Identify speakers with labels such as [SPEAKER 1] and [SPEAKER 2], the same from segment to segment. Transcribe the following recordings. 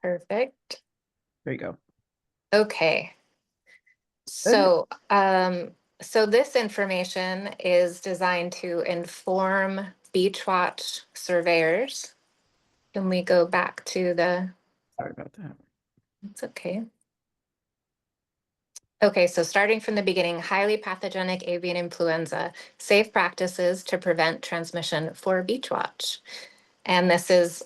[SPEAKER 1] Perfect.
[SPEAKER 2] There you go.
[SPEAKER 1] Okay. So, so this information is designed to inform beach watch surveyors. Can we go back to the,
[SPEAKER 2] Sorry about that.
[SPEAKER 1] it's okay. Okay, so starting from the beginning, highly pathogenic avian influenza, safe practices to prevent transmission for beach watch. And this is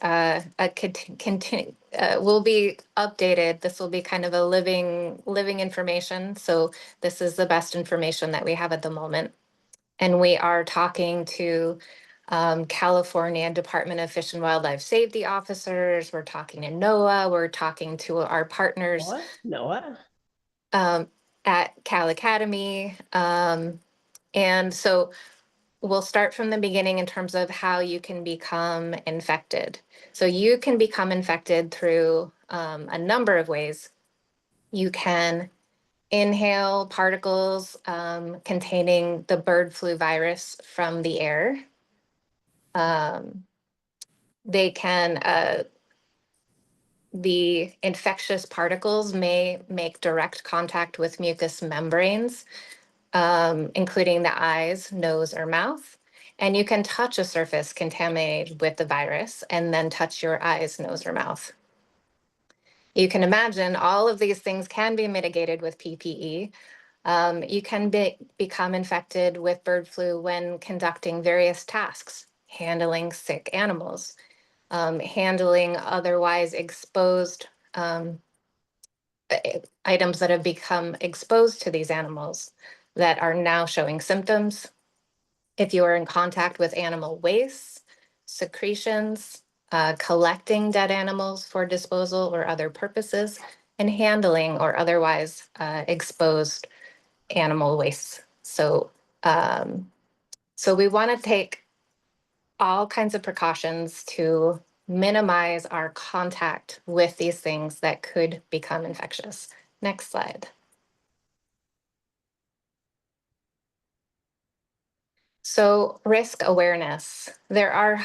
[SPEAKER 1] will be updated. This will be kind of a living information. So this is the best information that we have at the moment. And we are talking to California Department of Fish and Wildlife Safety officers. We're talking to NOAA. We're talking to our partners.
[SPEAKER 2] What? Noah?
[SPEAKER 1] At Cal Academy. And so we'll start from the beginning in terms of how you can become infected. So you can become infected through a number of ways. You can inhale particles containing the bird flu virus from the air. They can, the infectious particles may make direct contact with mucous membranes, including the eyes, nose, or mouth. And you can touch a surface contaminated with the virus and then touch your eyes, nose, or mouth. You can imagine all of these things can be mitigated with PPE. You can become infected with bird flu when conducting various tasks, handling sick animals, handling otherwise exposed items that have become exposed to these animals that are now showing symptoms. If you are in contact with animal waste, secretions, collecting dead animals for disposal or other purposes, and handling or otherwise exposed animal waste. So, so we want to take all kinds of precautions to minimize our contact with these things that could become infectious. Next slide. So risk awareness. There are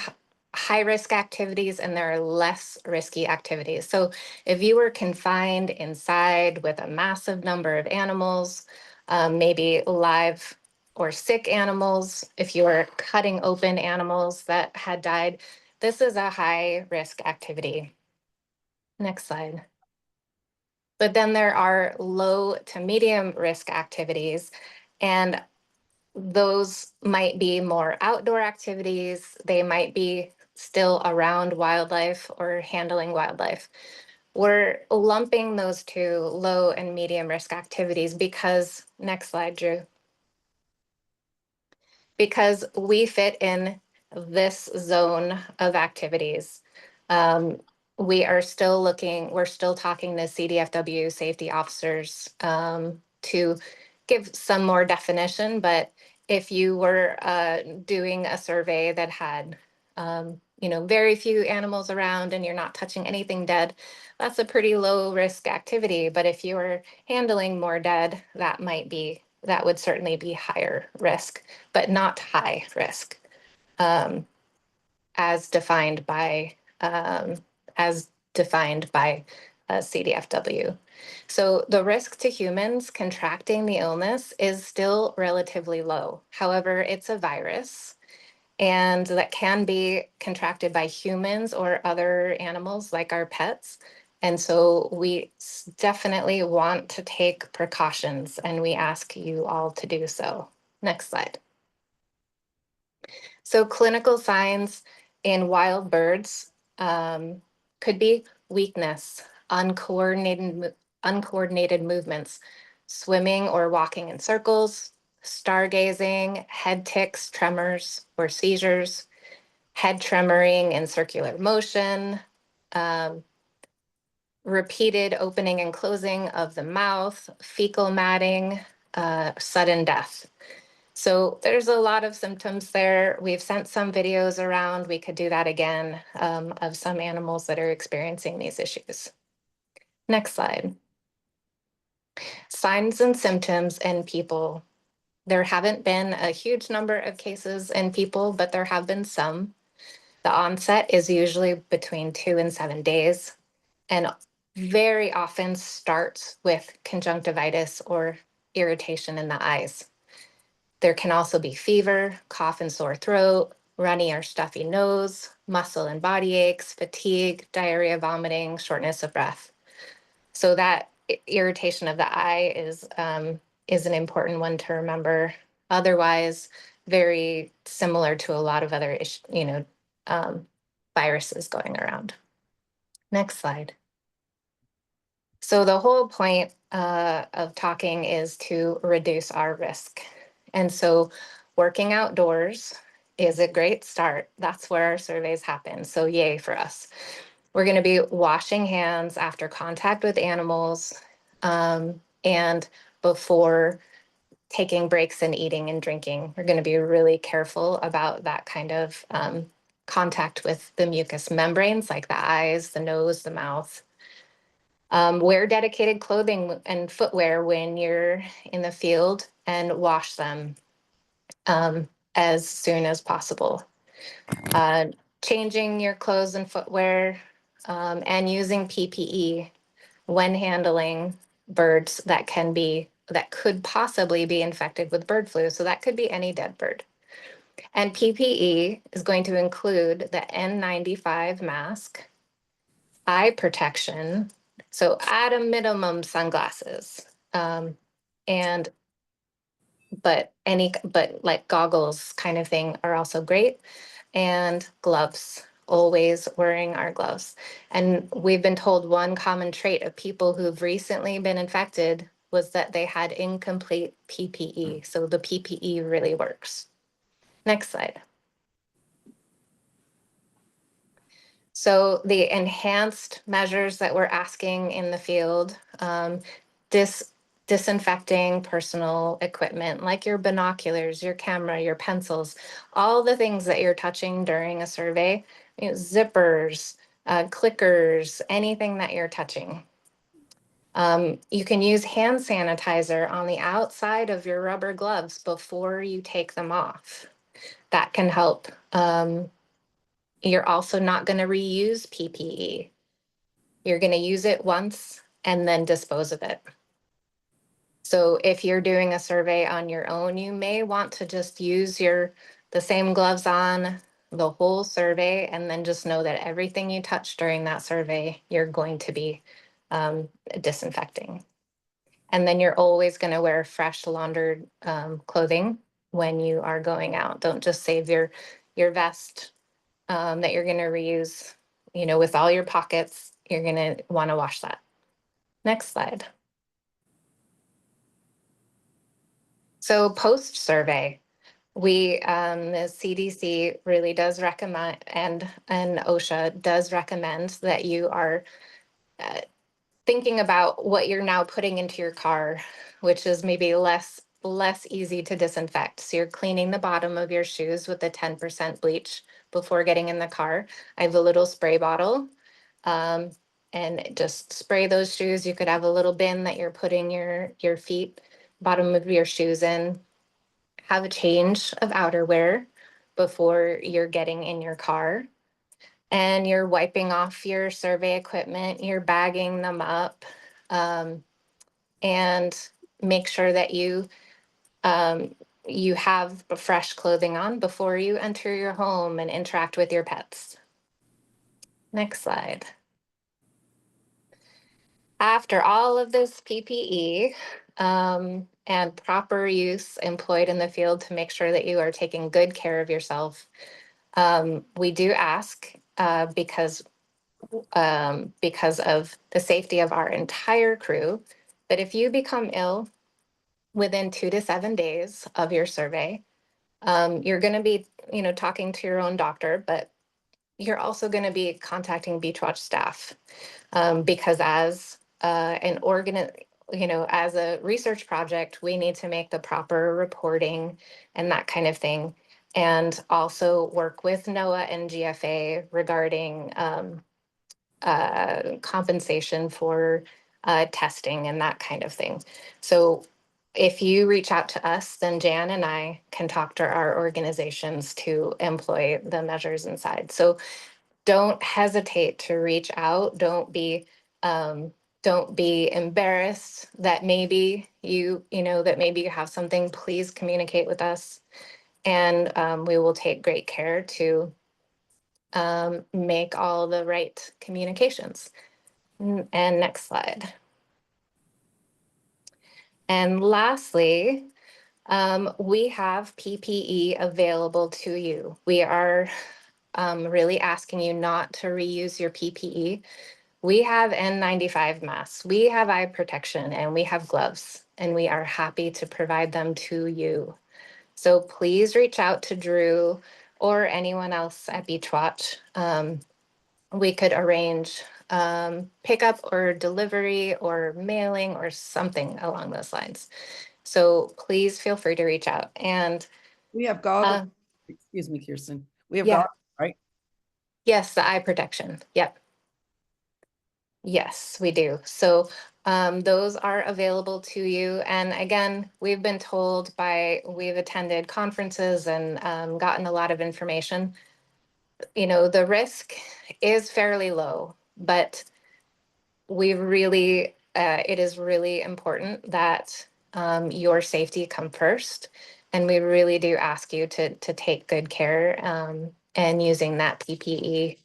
[SPEAKER 1] high risk activities and there are less risky activities. So if you were confined inside with a massive number of animals, maybe live or sick animals, if you were cutting open animals that had died, this is a high risk activity. Next slide. But then there are low to medium risk activities, and those might be more outdoor activities. They might be still around wildlife or handling wildlife. We're lumping those two low and medium risk activities because, next slide, Drew, because we fit in this zone of activities. We are still looking, we're still talking to CDFW safety officers to give some more definition, but if you were doing a survey that had, you know, very few animals around and you're not touching anything dead, that's a pretty low risk activity. But if you were handling more dead, that might be, that would certainly be higher risk, but not high risk, as defined by CDFW. So the risk to humans contracting the illness is still relatively low. However, it's a virus and that can be contracted by humans or other animals like our pets. And so we definitely want to take precautions and we ask you all to do so. Next slide. So clinical signs in wild birds could be weakness, uncoordinated movements, swimming or walking in circles, stargazing, head tics, tremors, or seizures, head tremoring in circular motion, repeated opening and closing of the mouth, fecal matting, sudden death. So there's a lot of symptoms there. We've sent some videos around. We could do that again of some animals that are experiencing these issues. Next slide. Signs and symptoms in people. There haven't been a huge number of cases in people, but there have been some. The onset is usually between 2 and 7 days. and very often starts with conjunctivitis or irritation in the eyes. There can also be fever, cough and sore throat, runny or stuffy nose, muscle and body aches, fatigue, diarrhea, vomiting, shortness of breath. So that irritation of the eye is an important one to remember. Otherwise, very similar to a lot of other viruses going around. Next slide. So the whole point of talking is to reduce our risk. And so working outdoors is a great start. That's where our surveys happen. So yay for us. We're going to be washing hands after contact with animals and before taking breaks and eating and drinking. We're going to be really careful about that kind of contact with the mucous membranes, like the eyes, the nose, the mouth. Wear dedicated clothing and footwear when you're in the field and wash them as soon as possible. Changing your clothes and footwear and using PPE when handling birds that could possibly be infected with bird flu. So that could be any dead bird. And PPE is going to include the N95 mask, eye protection, so at a minimum sunglasses, and but like goggles kind of thing are also great, and gloves, always wearing our gloves. And we've been told one common trait of people who've recently been infected was that they had incomplete PPE. So the PPE really works. Next slide. So the enhanced measures that we're asking in the field, disinfecting personal equipment like your binoculars, your camera, your pencils, all the things that you're touching during a survey, zippers, clickers, anything that you're touching. You can use hand sanitizer on the outside of your rubber gloves before you take them off. That can help. You're also not going to reuse PPE. You're going to use it once and then dispose of it. So if you're doing a survey on your own, you may want to just use the same gloves on the whole survey, and then just know that everything you touch during that survey, you're going to be disinfecting. And then you're always going to wear fresh laundered clothing when you are going out. Don't just save your vest that you're going to reuse, with all your pockets. You're going to want to wash that. Next slide. So post-survey, the CDC really does recommend, and OSHA does recommend that you are thinking about what you're now putting into your car, which is maybe less easy to disinfect. So you're cleaning the bottom of your shoes with the 10% bleach before getting in the car. I have a little spray bottle, and just spray those shoes. You could have a little bin that you're putting your feet, bottom of your shoes in. Have a change of outerwear before you're getting in your car. And you're wiping off your survey equipment, you're bagging them up, and make sure that you have fresh clothing on before you enter your home and interact with your pets. Next slide. After all of this PPE and proper use employed in the field to make sure that you are taking good care of yourself, we do ask because of the safety of our entire crew, that if you become ill within 2 to 7 days of your survey, you're going to be, talking to your own doctor, but you're also going to be contacting Beach Watch staff because as as a research project, we need to make the proper reporting and that kind of thing, and also work with NOAA and GFA regarding compensation for testing and that kind of thing. So if you reach out to us, then Jan and I can talk to our organizations to employ the measures inside. So don't hesitate to reach out. Don't be Don't be embarrassed that maybe that maybe you have something. Please communicate with us, and we will take great care to make all the right communications. And next slide. And lastly, we have PPE available to you. We are really asking you not to reuse your PPE. We have N95 masks, we have eye protection, and we have gloves, and we are happy to provide them to you. So please reach out to Drew or anyone else at Beachwatch. We could arrange pickup or delivery or mailing or something along those lines. So please feel free to reach out. And
[SPEAKER 2] We have goggles. Excuse me, Kirsten. We have
[SPEAKER 1] yeah,
[SPEAKER 2] goggles, right?
[SPEAKER 1] yes, the eye protection. Yep. Yes, we do. So those are available to you. And again, we've been told we've attended conferences and gotten a lot of information. The risk is fairly low, but it is really important that your safety come first. And we really do ask you to take good care and using that PPE.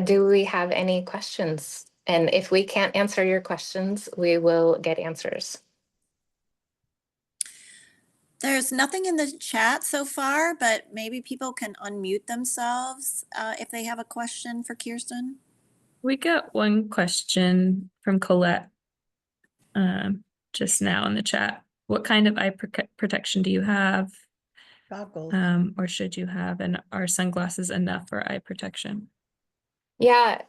[SPEAKER 1] Do we have any questions? And if we can't answer your questions, we will get answers.
[SPEAKER 3] There's nothing in the chat so far, but maybe people can unmute themselves if they have a question for Kirsten.
[SPEAKER 4] We got one question from Colette just now in the chat. What kind of eye protection do you have?
[SPEAKER 2] Goggles.
[SPEAKER 4] Or should you have, and are sunglasses enough for eye protection?
[SPEAKER 1] Yeah,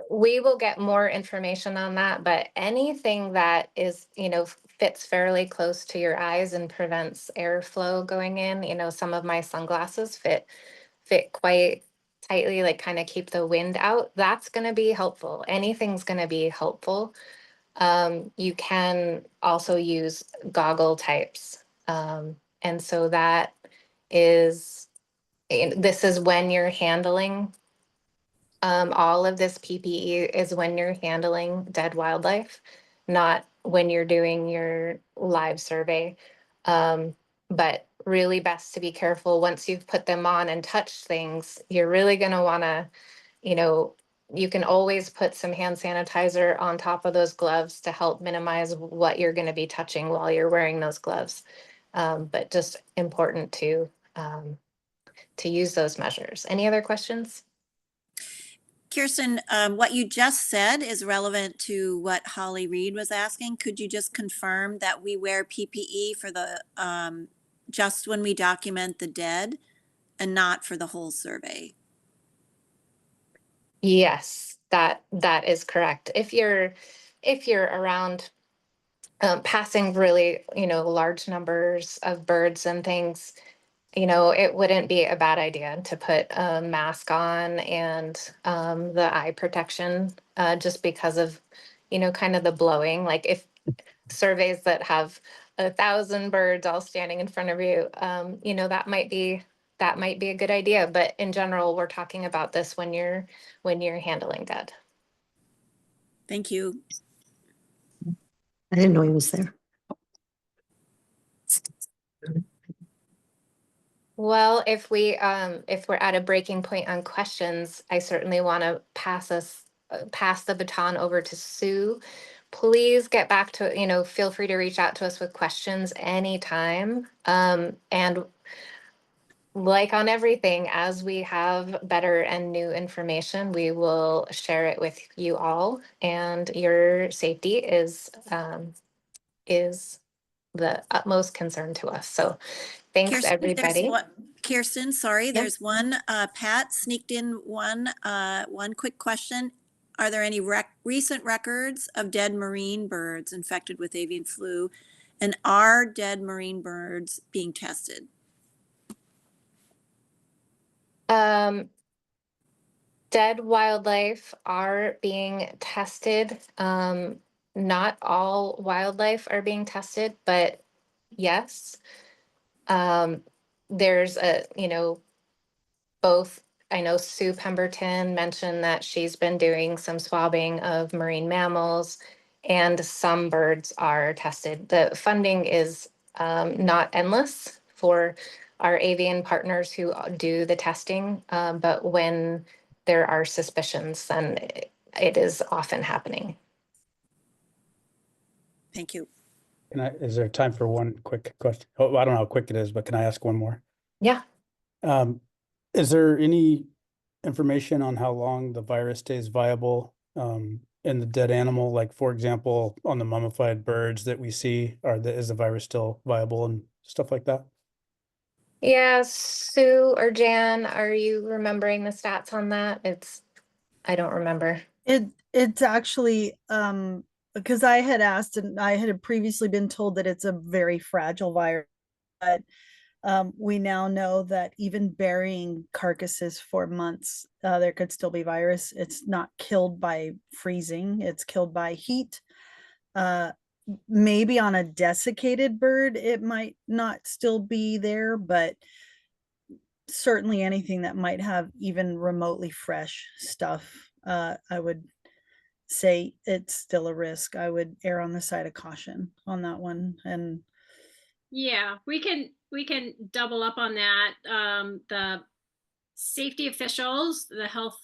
[SPEAKER 1] we will get more information on that, but anything that is, fits fairly close to your eyes and prevents airflow going in, some of my sunglasses fit quite tightly, like kind of keep the wind out. That's going to be helpful. Anything's going to be helpful. You can also use goggle types. And so this is when you're handling all of this PPE is when you're handling dead wildlife, not when you're doing your live survey. But really best to be careful once you've put them on and touched things. You're really going to want to, you can always put some hand sanitizer on top of those gloves to help minimize what you're going to be touching while you're wearing those gloves. But just important to use those measures. Any other questions?
[SPEAKER 3] Kirsten, what you just said is relevant to what Holly Reed was asking. Could you just confirm that we wear PPE for the just when we document the dead and not for the whole survey?
[SPEAKER 1] Yes, that is correct. If you're around passing really, large numbers of birds and things, it wouldn't be a bad idea to put a mask on and the eye protection just because of, kind of the blowing. Like if surveys that have 1,000 birds all standing in front of you, that might be a good idea. But in general, we're talking about this when you're handling dead.
[SPEAKER 3] Thank you.
[SPEAKER 5] I didn't know he was there.
[SPEAKER 1] Well, if we're at a breaking point on questions, I certainly want to pass the baton over to Sue. Please get back to, feel free to reach out to us with questions anytime. And like on everything, as we have better and new information, we will share it with you all. And your safety is the utmost concern to us. So thanks,
[SPEAKER 3] Kirsten,
[SPEAKER 1] everybody.
[SPEAKER 3] Kirsten, sorry, there's one, Pat sneaked in one quick question. Are there any recent records of dead marine birds infected with avian flu? And are dead marine birds being tested?
[SPEAKER 1] Dead wildlife are being tested. Not all wildlife are being tested, but yes. There's both I know Sue Pemberton mentioned that she's been doing some swabbing of marine mammals, and some birds are tested. The funding is not endless for our avian partners who do the testing, but when there are suspicions, then it is often happening.
[SPEAKER 3] Thank you.
[SPEAKER 6] Is there time for one quick question? Oh, I don't know how quick it is, but can I ask one more?
[SPEAKER 1] Yeah.
[SPEAKER 6] Is there any information on how long the virus stays viable in the dead animal? Like, for example, on the mummified birds that we see, is the virus still viable and stuff like that?
[SPEAKER 1] Yeah, Sue or Jan, are you remembering the stats on that? I don't remember.
[SPEAKER 7] It's actually because I had asked and I had previously been told that it's a very fragile virus, but we now know that even burying carcasses for months, there could still be virus. It's not killed by freezing, it's killed by heat. Maybe on a desiccated bird, it might not still be there, but certainly anything that might have even remotely fresh stuff, I would say it's still a risk. I would err on the side of caution on that one. And
[SPEAKER 8] yeah, we can double up on that. The safety officials, the health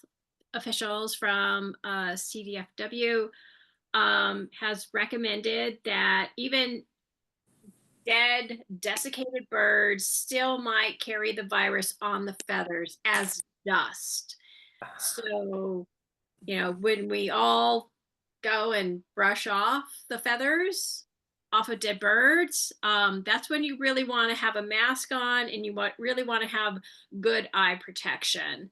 [SPEAKER 8] officials from CDFW has recommended that even dead, desiccated birds still might carry the virus on the feathers as dust. So, when we all go and brush off the feathers off of dead birds, that's when you really want to have a mask on and you really want to have good eye protection.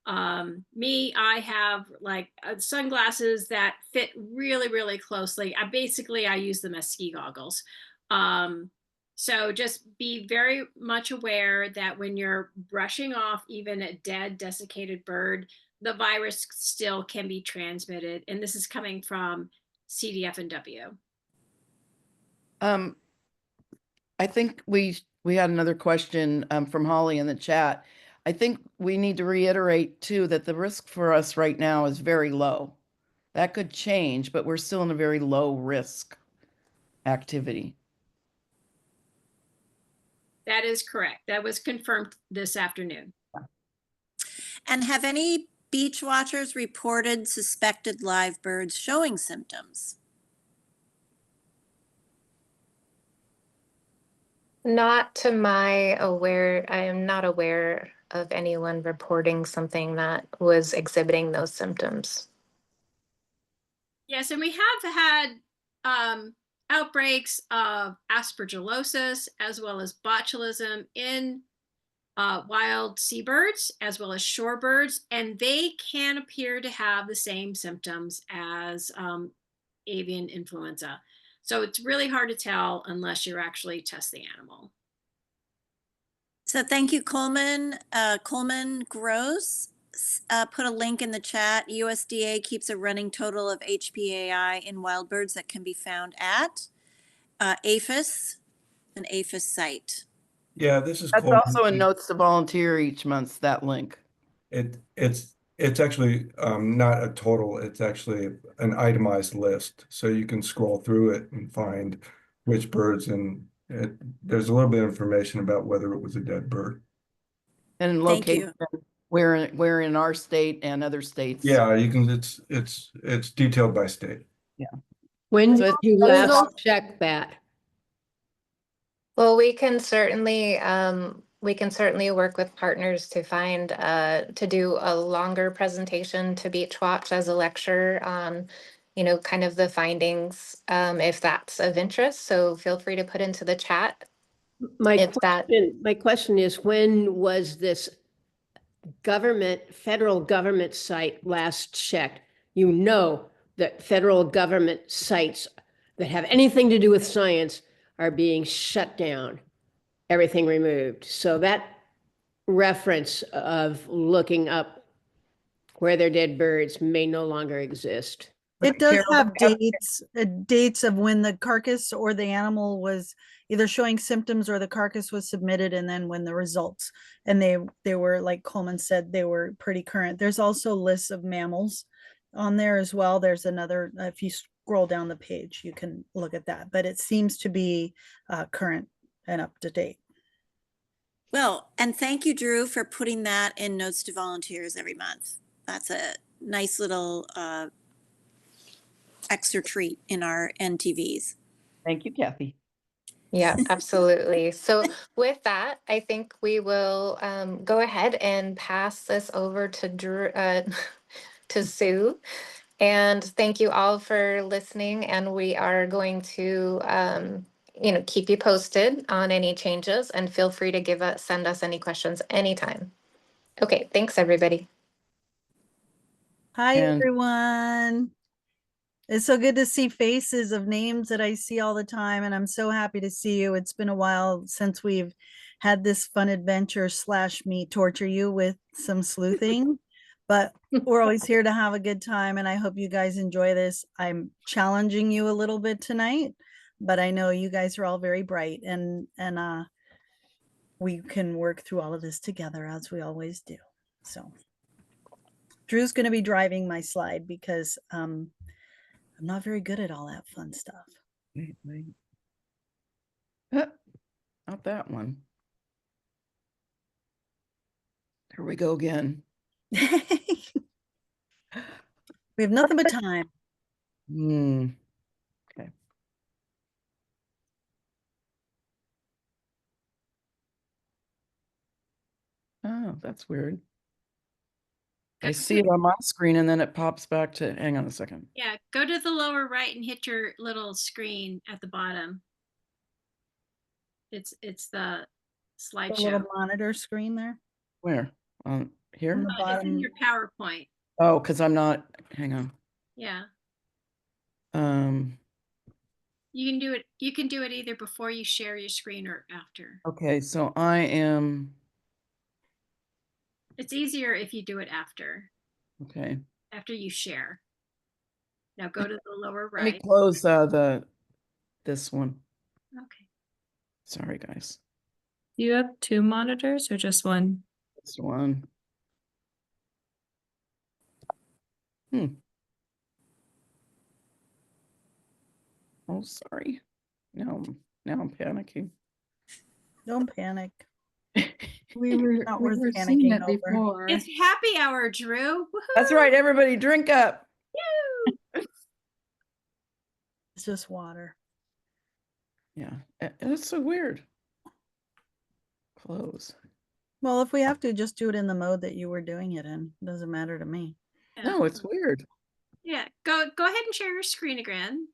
[SPEAKER 8] I have like sunglasses that fit really, really closely. I use them as ski goggles. So just be very much aware that when you're brushing off even a dead, desiccated bird, the virus still can be transmitted. And this is coming from CDF&W.
[SPEAKER 2] I think we had another question from Holly in the chat. I think we need to reiterate too that the risk for us right now is very low. That could change, but we're still in a very low risk activity.
[SPEAKER 8] That is correct. That was confirmed this afternoon.
[SPEAKER 3] And have any beach watchers reported suspected live birds showing symptoms?
[SPEAKER 1] Not to my I am not aware of anyone reporting something that was exhibiting those symptoms.
[SPEAKER 8] Yes, and we have had outbreaks of aspergillosis as well as botulism in wild seabirds as well as shorebirds, and they can appear to have the same symptoms as avian influenza. So it's really hard to tell unless you actually test the animal.
[SPEAKER 3] So thank you, Coleman. Coleman Gross put a link in the chat. USDA keeps a running total of HPAI in wild birds that can be found at APHIS, an APHIS site.
[SPEAKER 9] Yeah, this is
[SPEAKER 2] That's
[SPEAKER 9] Coleman.
[SPEAKER 2] also in Notes to Volunteer each month, that link.
[SPEAKER 9] It's actually not a total, it's actually an itemized list. So you can scroll through it and find which birds, and there's a little bit of information about whether it was a dead bird.
[SPEAKER 2] And
[SPEAKER 3] Thank
[SPEAKER 2] location where in our state and other states.
[SPEAKER 9] Yeah, you can, it's detailed by state.
[SPEAKER 2] Yeah.
[SPEAKER 5] When
[SPEAKER 2] So
[SPEAKER 5] did
[SPEAKER 2] it's
[SPEAKER 5] you last check that?
[SPEAKER 1] Well, we can certainly work with partners to find to do a longer presentation to Beach Watch as a lecture on, kind of the findings, if that's of interest. So feel free to put into the chat.
[SPEAKER 5] My question is, when was this federal government site last checked? You know that federal government sites that have anything to do with science are being shut down, everything removed. So that reference of looking up where they're dead birds may no longer exist.
[SPEAKER 7] It does
[SPEAKER 2] Carol,
[SPEAKER 7] have dates of when the carcass or the animal was either showing symptoms or the carcass was submitted, and then when the results, and they were, like Coleman said, they were pretty current. There's also lists of mammals on there as well. There's another, if you scroll down the page, you can look at that, but it seems to be current and up to date.
[SPEAKER 3] Well, and thank you, Drew, for putting that in Notes to Volunteers every month. That's a nice little extra treat in our NTVs.
[SPEAKER 2] Thank you, Kathy.
[SPEAKER 1] Yeah, absolutely. So with that, I think we will go ahead and pass this over to Drew, to Sue. And thank you all for listening. And we are going to, keep you posted on any changes, and feel free to send us any questions anytime. Okay, thanks, everybody.
[SPEAKER 7] Hi,
[SPEAKER 2] And-
[SPEAKER 7] everyone. It's so good to see faces of names that I see all the time, and I'm so happy to see you. It's been a while since we've had this fun adventure / me torture you with some sleuthing, but we're always here to have a good time, and I hope you guys enjoy this. I'm challenging you a little bit tonight, but I know you guys are all very bright, and we can work through all of this together as we always do. So Drew's going to be driving my slide because I'm not very good at all that fun stuff.
[SPEAKER 2] Wait. Not that one. Here we go again.
[SPEAKER 7] We have nothing but time.
[SPEAKER 2] Okay. Oh, that's weird. I see it on my screen and then it pops back to, hang on a second.
[SPEAKER 8] Yeah, go to the lower right and hit your little screen at the bottom. It's the
[SPEAKER 7] The
[SPEAKER 8] slideshow.
[SPEAKER 7] little monitor screen there.
[SPEAKER 2] Where? Here?
[SPEAKER 7] On the
[SPEAKER 8] It's in
[SPEAKER 7] bottom.
[SPEAKER 8] your PowerPoint.
[SPEAKER 2] Oh, because I'm not, hang on.
[SPEAKER 8] Yeah.
[SPEAKER 2] Um,
[SPEAKER 8] You can do it. You can do it either before you share your screen or after.
[SPEAKER 2] okay, so I am,
[SPEAKER 8] It's easier if you do it after
[SPEAKER 2] okay.
[SPEAKER 8] you share. Now go to the lower
[SPEAKER 2] Let me
[SPEAKER 8] right.
[SPEAKER 2] close this one.
[SPEAKER 8] Okay.
[SPEAKER 2] Sorry, guys.
[SPEAKER 4] Do you have 2 monitors or just one?
[SPEAKER 2] This one. Oh, sorry. Now I'm panicking.
[SPEAKER 7] Don't panic.
[SPEAKER 10] We were
[SPEAKER 7] Not worth
[SPEAKER 10] seeing
[SPEAKER 7] panicking
[SPEAKER 10] it
[SPEAKER 7] over.
[SPEAKER 10] before.
[SPEAKER 8] It's happy hour, Drew.
[SPEAKER 2] That's right, everybody drink up.
[SPEAKER 7] It's just water.
[SPEAKER 2] Yeah, that's so weird. Close.
[SPEAKER 7] Well, if we have to, just do it in the mode that you were doing it in. Doesn't matter to me.
[SPEAKER 2] No, it's weird.
[SPEAKER 8] Yeah. Go ahead and share your screen again.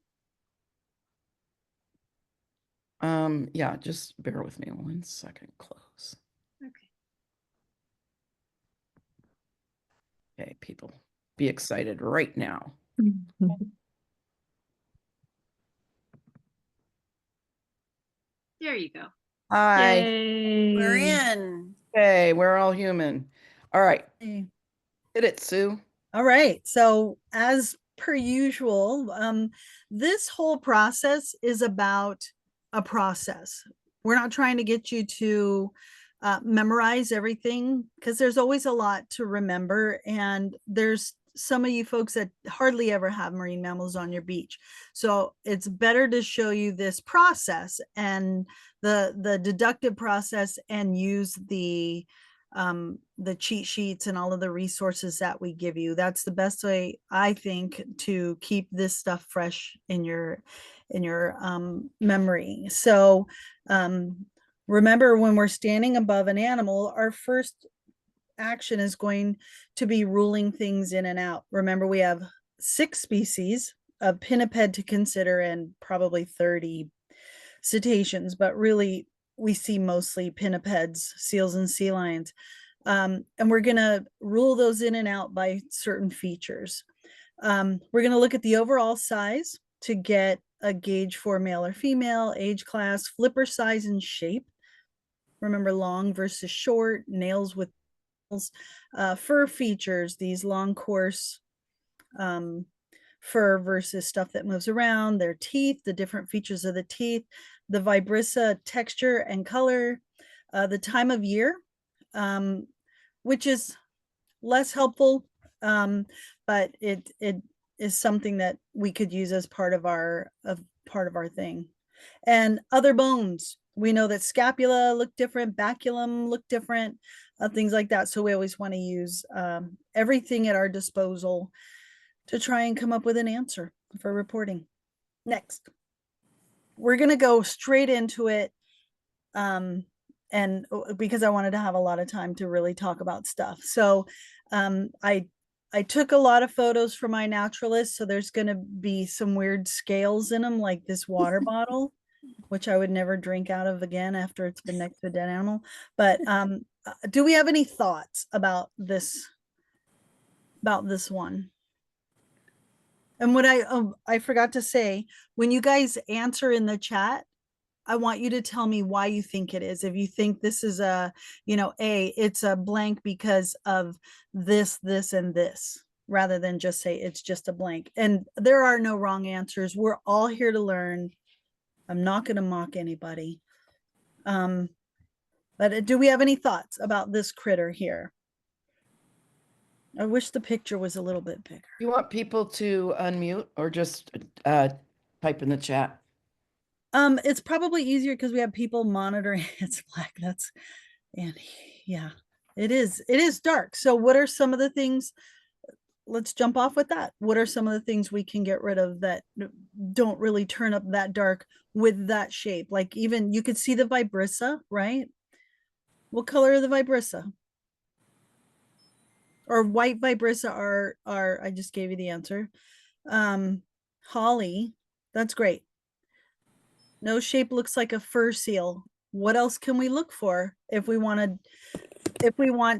[SPEAKER 2] Yeah, just bear with me 1 second. Close.
[SPEAKER 8] Okay.
[SPEAKER 2] Okay, people, be excited right now.
[SPEAKER 8] There you go.
[SPEAKER 2] Hi.
[SPEAKER 4] Yay.
[SPEAKER 3] We're in.
[SPEAKER 2] Okay, we're all human. All right,
[SPEAKER 7] Hey.
[SPEAKER 2] hit it, Sue.
[SPEAKER 7] All right. So as per usual, this whole process is about a process. We're not trying to get you to memorize everything, because there's always a lot to remember. And there's some of you folks that hardly ever have marine mammals on your beach. So it's better to show you this process and the deductive process, and use the cheat sheets and all of the resources that we give you. That's the best way, I think, to keep this stuff fresh in your memory. So remember, when we're standing above an animal, our first action is going to be ruling things in and out. Remember, we have 6 species of pinniped to consider, and probably 30 cetaceans, but really we see mostly pinnipeds, seals, and sea lions. And we're going to rule those in and out by certain features. We're going to look at the overall size to get a gauge for male or female, age class, flipper size, and shape. Remember, long versus short, nails with nails, fur features, these long coarse fur versus stuff that moves around, their teeth, the different features of the teeth, the vibrissa texture and color, the time of year, which is less helpful, but it is something that we could use as part of our thing. And other bones, we know that scapula look different, baculum look different, things like that. So we always want to use everything at our disposal to try and come up with an answer for reporting. Next, we're going to go straight into it. And because I wanted to have a lot of time to really talk about stuff. So I took a lot of photos for my naturalist. So there's going to be some weird scales in them, like this water bottle, which I would never drink out of again after it's been next to a dead animal. But do we have any thoughts about this one? And what I forgot to say, when you guys answer in the chat, I want you to tell me why you think it is. If you think this is it's a blank because of this, this, and this, rather than just say it's just a blank. And there are no wrong answers. We're all here to learn. I'm not going to mock anybody. But do we have any thoughts about this critter here? I wish the picture was a little bit bigger.
[SPEAKER 2] You want people to unmute or just type in the chat?
[SPEAKER 7] It's probably easier because we have people monitoring. It's black. Yeah, it is dark. So what are some of the things? Let's jump off with that. What are some of the things we can get rid of that don't really turn up that dark with that shape? Like even you could see the vibrissa, right? What color are the vibrissa? Or white vibrissa are I just gave you the answer. Holly, that's great. No shape looks like a fur seal. What else can we look for if we want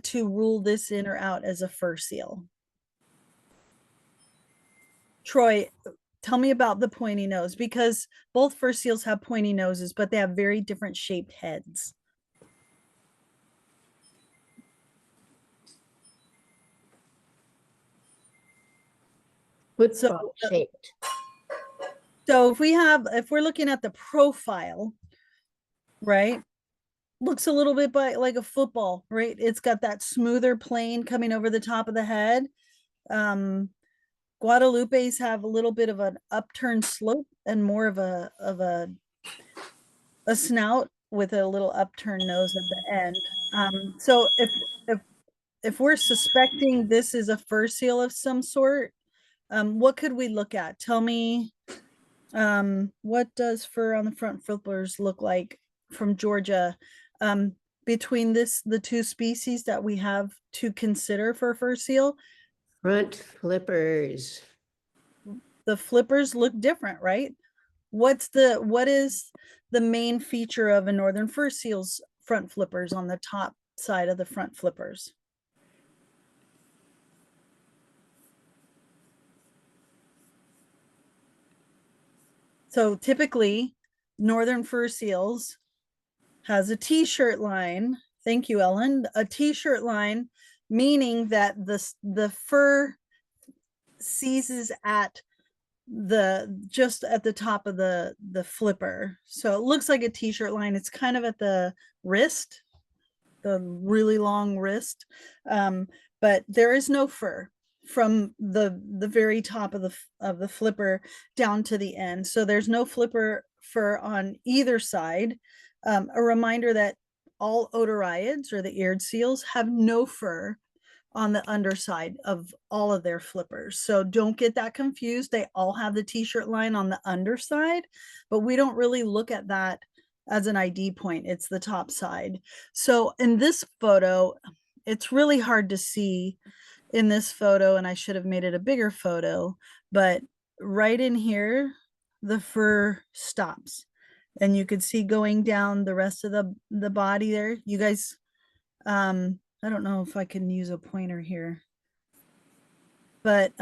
[SPEAKER 7] to rule this in or out as a fur seal? Troy, tell me about the pointy nose, because both fur seals have pointy noses, but they have very different shaped heads.
[SPEAKER 5] Football shaped.
[SPEAKER 7] So if we're looking at the profile, right, looks a little bit like a football, right? It's got that smoother plane coming over the top of the head. Guadalupe's have a little bit of an upturned slope and more of a snout with a little upturned nose at the end. So if we're suspecting this is a fur seal of some sort, what could we look at? Tell me, what does fur on the front flippers look like from Georgia? Between the two species that we have to consider for fur seal?
[SPEAKER 5] Front flippers.
[SPEAKER 7] The flippers look different, right? What is the main feature of a northern fur seal's front flippers on the top side of the front flippers? So typically, northern fur seals has a t-shirt line. Thank you, Ellen. A t-shirt line, meaning that the fur seizes at just at the top of the flipper. So it looks like a t-shirt line. It's kind of at the wrist, the really long wrist. But there is no fur from the very top of the flipper down to the end. So there's no flipper fur on either side. A reminder that all otariids, or the eared seals, have no fur on the underside of all of their flippers. So don't get that confused. They all have the t-shirt line on the underside, but we don't really look at that as an ID point. It's the top side. So in this photo, it's really hard to see in this photo, and I should have made it a bigger photo, but right in here, the fur stops. And you could see going down the rest of the body there. You guys, I don't know if I can use a pointer here, but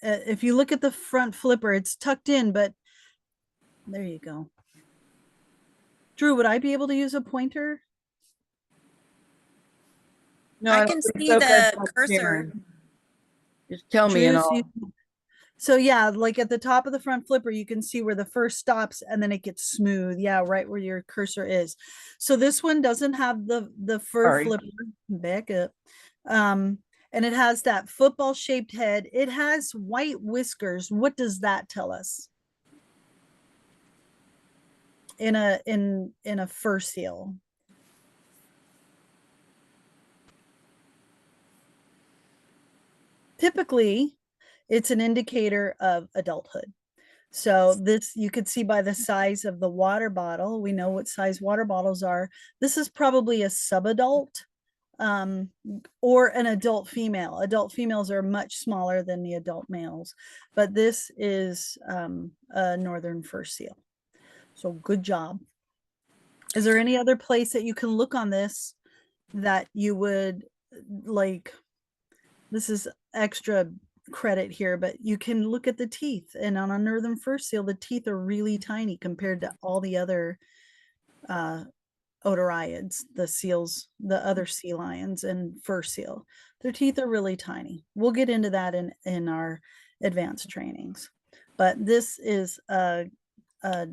[SPEAKER 7] if you look at the front flipper, it's tucked in, but there you go. Drew, would I be able to use a pointer?
[SPEAKER 3] No, I can see the cursor.
[SPEAKER 2] Just tell me and all.
[SPEAKER 7] So yeah, like at the top of the front flipper, you can see where the fur stops and then it gets smooth. Yeah, right where your cursor is. So this one doesn't have the fur
[SPEAKER 2] Sorry.
[SPEAKER 7] flipper. Back up. And it has that football shaped head. It has white whiskers. What does that tell us? In a fur seal. Typically, it's an indicator of adulthood. So this, you could see by the size of the water bottle, we know what size water bottles are. This is probably a subadult or an adult female. Adult females are much smaller than the adult males, but this is a northern fur seal. So good job. Is there any other place that you can look on this that you would like? This is extra credit here, but you can look at the teeth, and on a northern fur seal, the teeth are really tiny compared to all the other otariids, the seals, the other sea lions and fur seal. Their teeth are really tiny. We'll get into that in our advanced trainings, but this is a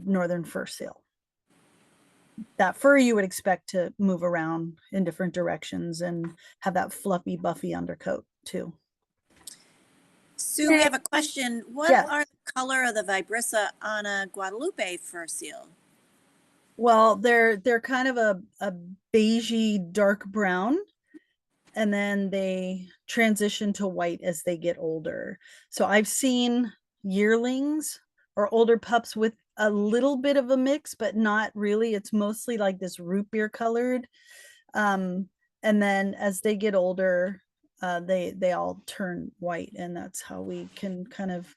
[SPEAKER 7] northern fur seal. That fur you would expect to move around in different directions and have that fluffy, buffy undercoat too.
[SPEAKER 3] Sue, we have a question. What
[SPEAKER 7] Yes.
[SPEAKER 3] are the color of the vibrissa on a Guadalupe fur seal?
[SPEAKER 7] Well, they're kind of a beigey dark brown, and then they transition to white as they get older. So I've seen yearlings or older pups with a little bit of a mix, but not really. It's mostly like this root beer colored. And then as they get older, they all turn white, and that's how we can kind of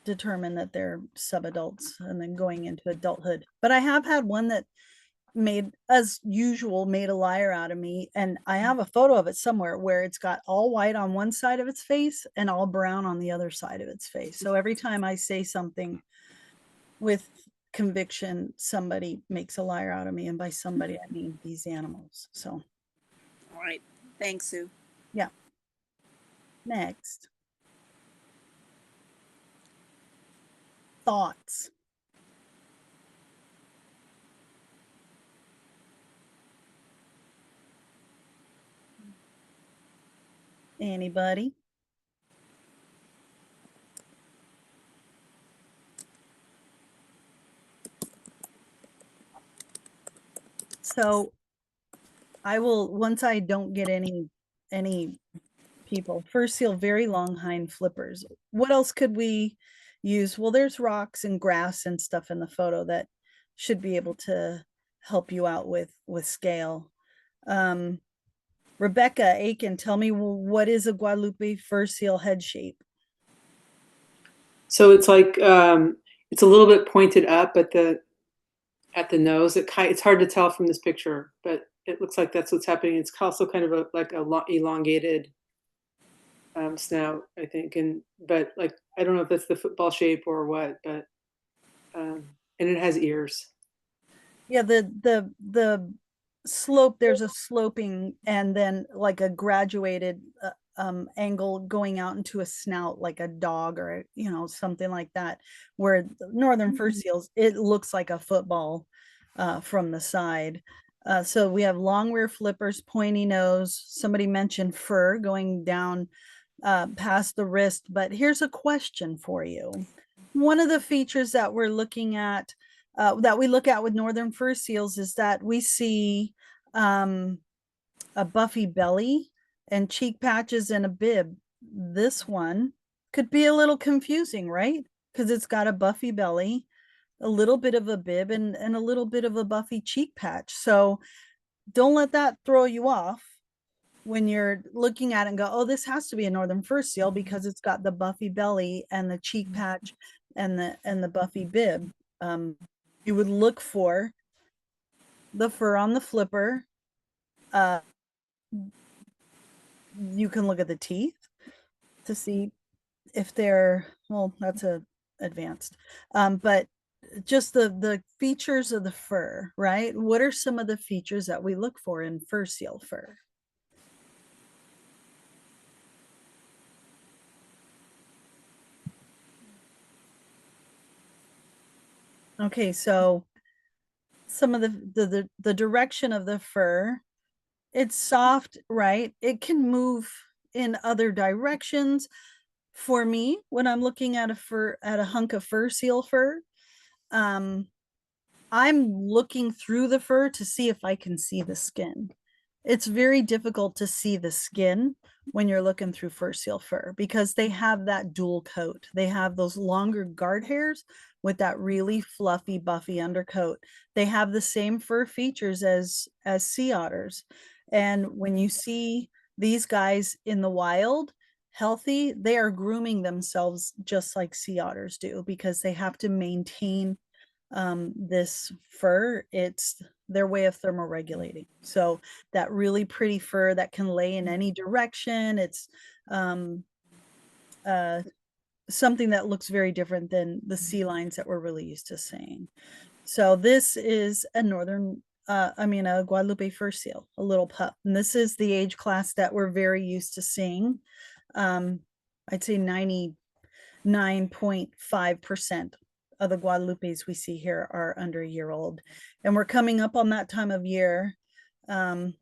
[SPEAKER 7] determine that they're subadults and then going into adulthood. But I have had one that made, as usual, made a liar out of me, and I have a photo of it somewhere where it's got all white on one side of its face and all brown on the other side of its face. So every time I say something with conviction, somebody makes a liar out of me, and by somebody I mean these animals. So
[SPEAKER 3] All right. Thanks, Sue.
[SPEAKER 7] yeah. Next. Thoughts. Anybody? So I will, once I don't get any people, fur seal, very long hind flippers. What else could we use? Well, there's rocks and grass and stuff in the photo that should be able to help you out with scale. Rebecca Aiken, tell me, what is a Guadalupe fur seal head shape?
[SPEAKER 10] So it's like it's a little bit pointed up at the nose. It's hard to tell from this picture, but it looks like that's what's happening. It's also kind of like a elongated snout, I think, but like I don't know if that's the football shape or what, but and it has ears.
[SPEAKER 7] Yeah, the slope, there's a sloping and then like a graduated angle going out into a snout like a dog or something like that, where northern fur seals, it looks like a football from the side. So we have long rear flippers, pointy nose. Somebody mentioned fur going down past the wrist, but here's a question for you. One of the features that we're looking at, that we look at with northern fur seals, is that we see a buffy belly and cheek patches and a bib. This one could be a little confusing, right? Because it's got a buffy belly, a little bit of a bib, and a little bit of a buffy cheek patch. So don't let that throw you off when you're looking at it and go, oh, this has to be a northern fur seal because it's got the buffy belly and the cheek patch and the buffy bib. You would look for the fur on the flipper. You can look at the teeth to see if they're, well, that's advanced, but just the features of the fur, right? What are some of the features that we look for in fur seal fur? Okay, so some of the direction of the fur, it's soft, right? It can move in other directions. For me, when I'm looking at a hunk of fur seal fur, I'm looking through the fur to see if I can see the skin. It's very difficult to see the skin when you're looking through fur seal fur because they have that dual coat. They have those longer guard hairs with that really fluffy, buffy undercoat. They have the same fur features as sea otters. And when you see these guys in the wild, healthy, they are grooming themselves just like sea otters do because they have to maintain this fur. It's their way of thermoregulating. So that really pretty fur that can lay in any direction. It's something that looks very different than the sea lions that we're really used to seeing. So this is a a Guadalupe fur seal, a little pup. And this is the age class that we're very used to seeing. I'd say 99.5% of the Guadalupes we see here are under a year old. And we're coming up on that time of year.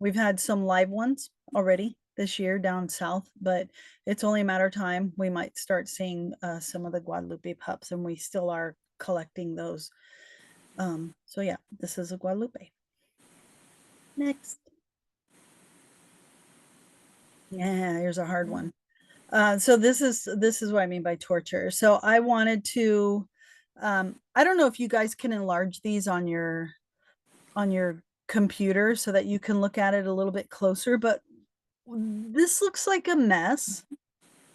[SPEAKER 7] We've had some live ones already this year down south, but it's only a matter of time. We might start seeing some of the Guadalupe pups, and we still are collecting those. So yeah, this is a Guadalupe. Next. Yeah, here's a hard one. So this is what I mean by torture. So I wanted to, I don't know if you guys can enlarge these on your computer so that you can look at it a little bit closer, but this looks like a mess,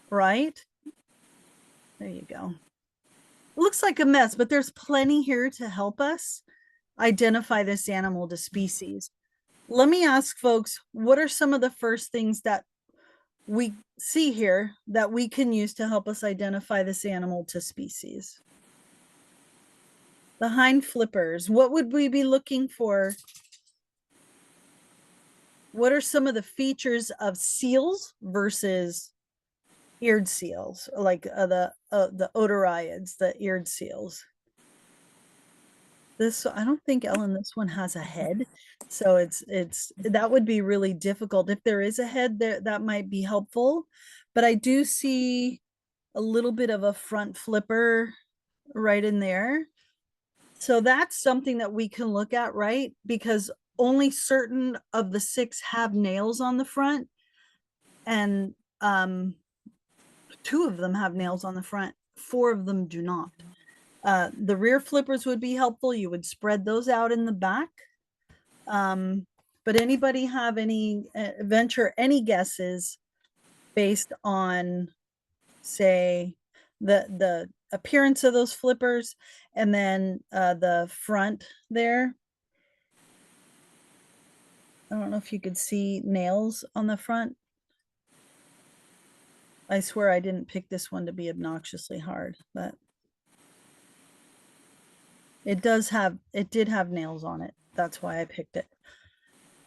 [SPEAKER 7] right? There you go. It looks like a mess, but there's plenty here to help us identify this animal to species. Let me ask folks, what are some of the first things that we see here that we can use to help us identify this animal to species? The hind flippers, what would we be looking for? What are some of the features of seals versus eared seals, like the otariids, the eared seals? This, I don't think, Ellen, this one has a head. So that would be really difficult. If there is a head there, that might be helpful. But I do see a little bit of a front flipper right in there. So that's something that we can look at, right? Because only certain of the 6 have nails on the front, and 2 of them have nails on the front. 4 of them do not. The rear flippers would be helpful. You would spread those out in the back. But anybody have any venture any guesses based on, say, the appearance of those flippers and then the front there? I don't know if you could see nails on the front. I swear I didn't pick this one to be obnoxiously hard, but it did have nails on it. That's why I picked it.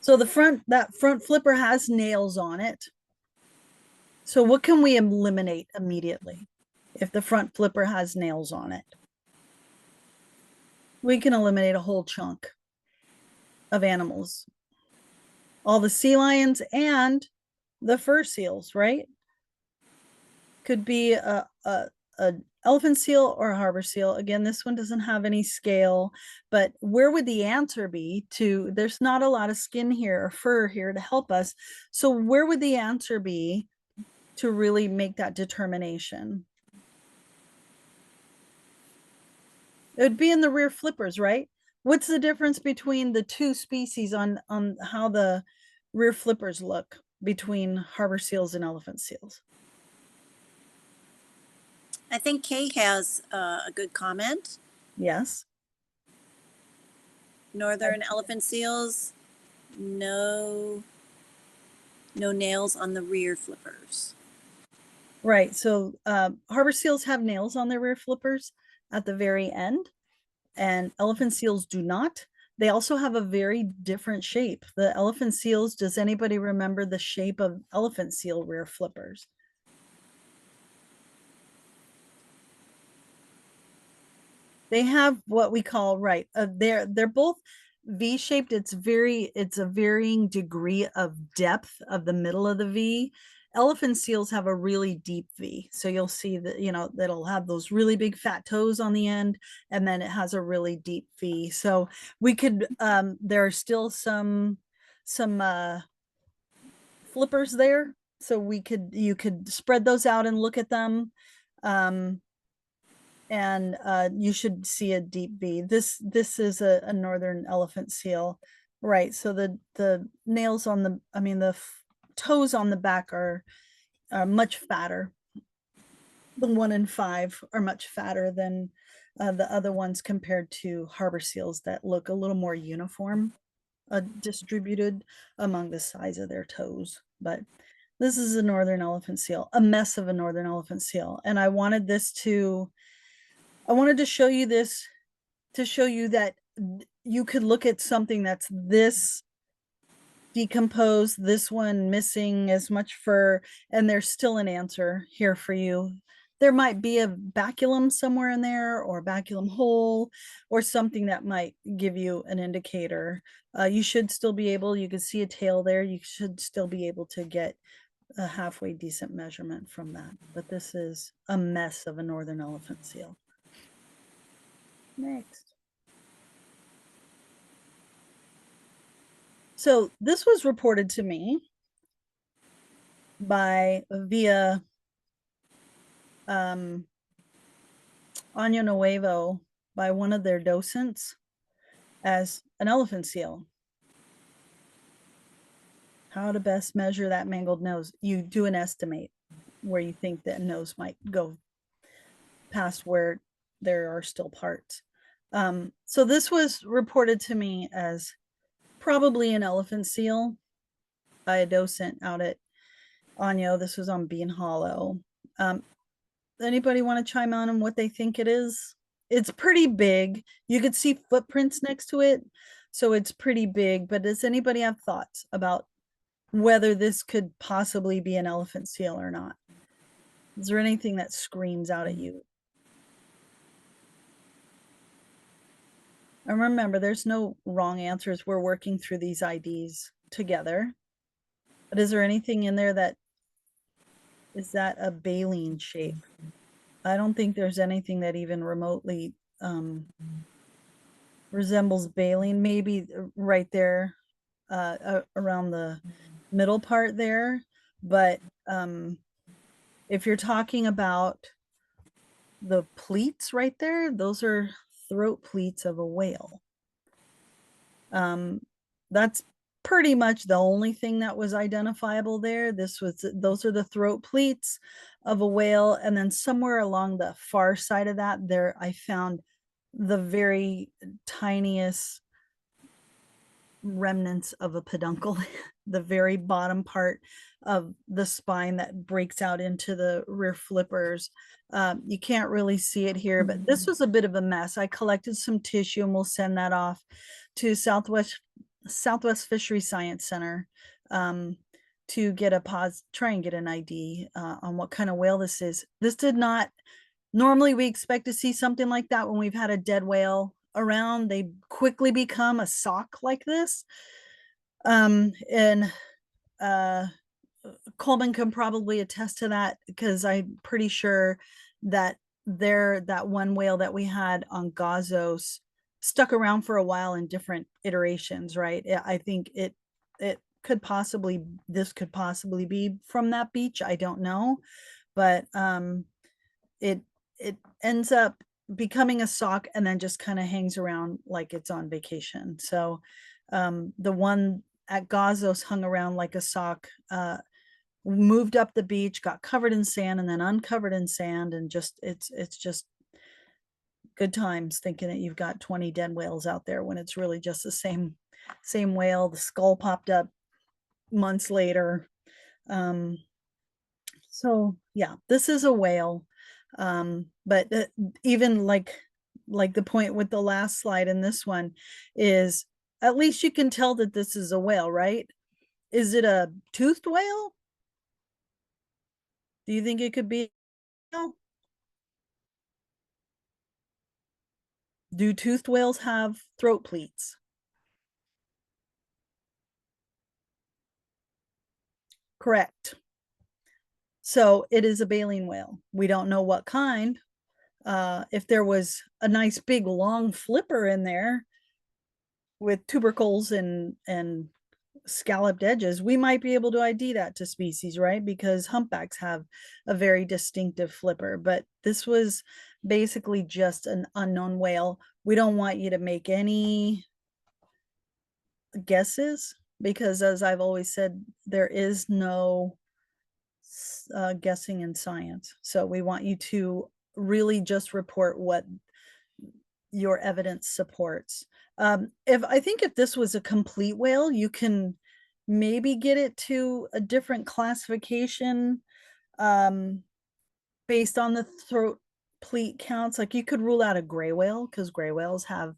[SPEAKER 7] So that front flipper has nails on it. So what can we eliminate immediately if the front flipper has nails on it? We can eliminate a whole chunk of animals. All the sea lions and the fur seals, right? Could be a elephant seal or a harbor seal. Again, this one doesn't have any scale, but where would the answer be to, there's not a lot of skin here or fur here to help us. So where would the answer be to really make that determination? It would be in the rear flippers, right? What's the difference between the 2 species on how the rear flippers look between harbor seals and elephant seals?
[SPEAKER 3] I think Kay has a good comment.
[SPEAKER 7] Yes.
[SPEAKER 3] Northern elephant seals, no nails on the rear flippers.
[SPEAKER 7] Right. So harbor seals have nails on their rear flippers at the very end, and elephant seals do not. They also have a very different shape. The elephant seals, does anybody remember the shape of elephant seal rear flippers? They have what we call, right, they're both V-shaped. It's a varying degree of depth of the middle of the V. Elephant seals have a really deep V. So you'll see that, that'll have those really big fat toes on the end, and then it has a really deep V. So we could, there are still some flippers there. So you could spread those out and look at them. And you should see a deep V. This is a northern elephant seal, right? So the nails on the toes on the back are much fatter. The 1 and 5 are much fatter than the other ones compared to harbor seals that look a little more uniform, distributed among the size of their toes. But this is a northern elephant seal, a mess of a northern elephant seal, and I wanted to show you this to show you that you could look at something that's this decomposed, this one missing as much fur, and there's still an answer here for you. There might be a baculum somewhere in there, or a baculum hole, or something that might give you an indicator. You should still be able, you can see a tail there, you should still be able to get a halfway decent measurement from that. But this is a mess of a northern elephant seal. Next. So this was reported to me via Año Nuevo by one of their docents as an elephant seal. How to best measure that mangled nose. You do an estimate where you think that nose might go past where there are still parts. So this was reported to me as probably an elephant seal by a docent out at Año. This was on Bean Hollow. Anybody want to chime on what they think it is? It's pretty big. You could see footprints next to it, so it's pretty big. But does anybody have thoughts about whether this could possibly be an elephant seal or not? Is there anything that screams out at you? And remember, there's no wrong answers. We're working through these IDs together. But is there anything in there is that a baleen shape? I don't think there's anything that even remotely resembles baleen. Maybe right there around the middle part there. But if you're talking about the pleats right there, those are throat pleats of a whale. That's pretty much the only thing that was identifiable there. Those are the throat pleats of a whale, and then somewhere along the far side of that there I found the very tiniest remnants of a peduncle, the very bottom part of the spine that breaks out into the rear flippers. You can't really see it here, but this was a bit of a mess. I collected some tissue and we'll send that off to Southwest Fishery Science Center to get try and get an ID on what kind of whale this is. This did not, normally we expect to see something like that when we've had a dead whale around. They quickly become a sock like this. And Coleman can probably attest to that, because I'm pretty sure that that one whale that we had on Gazos stuck around for a while in different iterations, right? I think this could possibly be from that beach. I don't know, but it ends up becoming a sock and then just kind of hangs around like it's on vacation. So the one at Gazos hung around like a sock, moved up the beach, got covered in sand and then uncovered in sand, and it's just good times thinking that you've got 20 dead whales out there when it's really just the same whale. The skull popped up months later. So yeah, this is a whale. But even like the point with the last slide in this one is, at least you can tell that this is a whale, right? Is it a toothed whale? Do you think it could be? Do toothed whales have throat pleats? Correct. So it is a baleen whale. We don't know what kind. If there was a nice big long flipper in there with tubercles and scalloped edges, we might be able to ID that to species, right? Because humpbacks have a very distinctive flipper, but this was basically just an unknown whale. We don't want you to make any guesses because, as I've always said, there is no guessing in science. So we want you to really just report what your evidence supports. If this was a complete whale, you can maybe get it to a different classification based on the throat pleat counts. Like you could rule out a gray whale because gray whales have,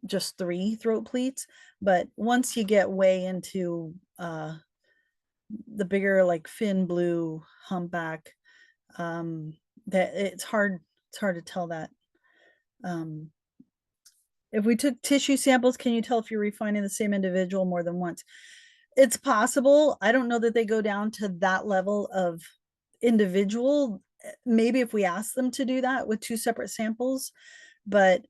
[SPEAKER 7] just 3 throat pleats. But once you get way into the bigger like fin blue humpback, that it's hard to tell that. If we took tissue samples, can you tell if you're refining the same individual more than once? It's possible. I don't know that they go down to that level of individual. Maybe if we ask them to do that with 2 separate samples, but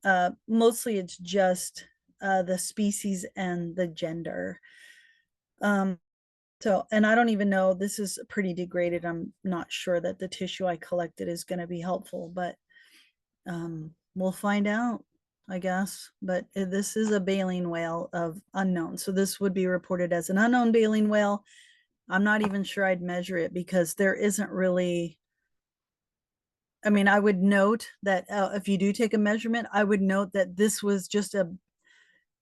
[SPEAKER 7] mostly it's just the species and the gender. So, and I don't even know, this is pretty degraded. I'm not sure that the tissue I collected is going to be helpful, but we'll find out, I guess. But this is a baleen whale of unknown. So this would be reported as an unknown baleen whale. I'm not even sure I'd measure it because there isn't really, I mean, I would note that if you do take a measurement, I would note that this was just a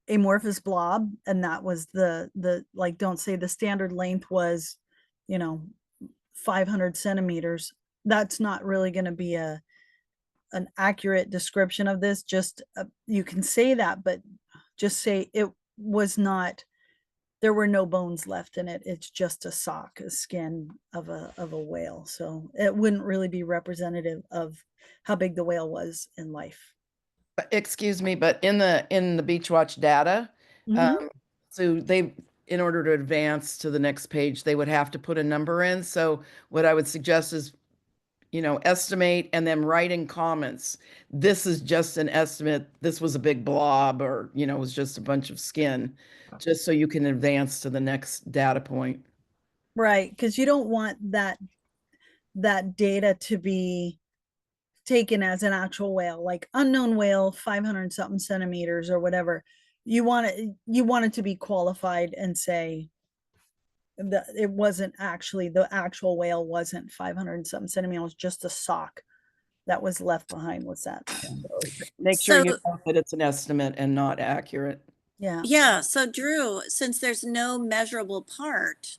[SPEAKER 7] amorphous blob, and that was the like, don't say the standard length was 500 centimeters. That's not really going to be an accurate description of this. Just you can say that, but just say it was not, there were no bones left in it. It's just a sock, a skin of a whale. So it wouldn't really be representative of how big the whale was in life.
[SPEAKER 2] Excuse me, but in the Beachwatch data,
[SPEAKER 7] Mhm.
[SPEAKER 2] so they, in order to advance to the next page, they would have to put a number in. So what I would suggest is, estimate and then write in comments, this is just an estimate. This was a big blob, or, it was just a bunch of skin, just so you can advance to the next data point.
[SPEAKER 7] Right, because you don't want that data to be taken as an actual whale, like unknown whale, 500 something centimeters or whatever. You want it to be qualified and say that it wasn't actually, the actual whale wasn't 500 something centimeters, just a sock that was left behind. What's that?
[SPEAKER 2] Make sure
[SPEAKER 3] So-
[SPEAKER 2] you know that it's an estimate and not accurate.
[SPEAKER 7] Yeah.
[SPEAKER 3] Yeah, so Drew, since there's no measurable part,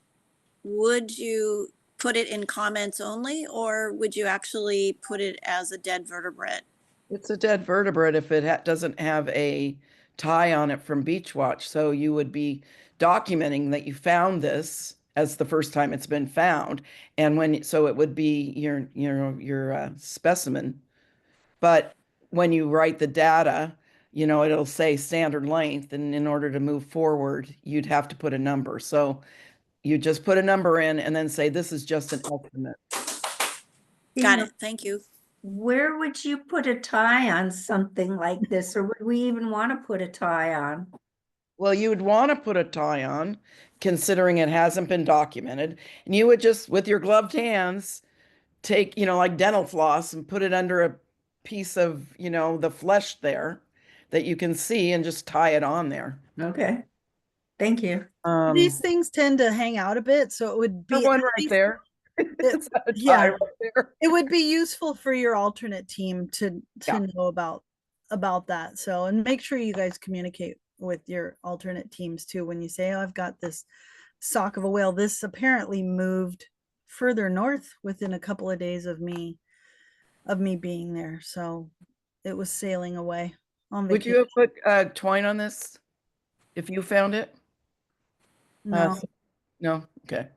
[SPEAKER 3] would you put it in comments only, or would you actually put it as a dead vertebrate?
[SPEAKER 2] It's a dead vertebrate if it doesn't have a tie on it from Beachwatch. So you would be documenting that you found this as the first time it's been found, and so it would be your specimen. But when you write the data, it'll say standard length, and in order to move forward, you'd have to put a number. So you just put a number in and then say this is just an estimate.
[SPEAKER 3] Got it. Thank you.
[SPEAKER 11] Where would you put a tie on something like this, or would we even want to put a tie on?
[SPEAKER 2] Well, you would want to put a tie on, considering it hasn't been documented, and you would just, with your gloved hands, take, like dental floss and put it under a piece of, the flesh there that you can see and just tie it on there.
[SPEAKER 11] Okay, thank you.
[SPEAKER 7] These things tend to hang out a bit, so it would be
[SPEAKER 2] one right there. It's a tie right there.
[SPEAKER 7] It would be useful for your alternate team to know about that. So, and make sure you guys communicate with your alternate teams too when you say, oh, I've got this sock of a whale. This apparently moved further north within a couple of days of me being there. So it was sailing away on
[SPEAKER 2] Would
[SPEAKER 7] vacation.
[SPEAKER 2] you have put twine on this if you found it?
[SPEAKER 7] No,
[SPEAKER 2] No? Okay.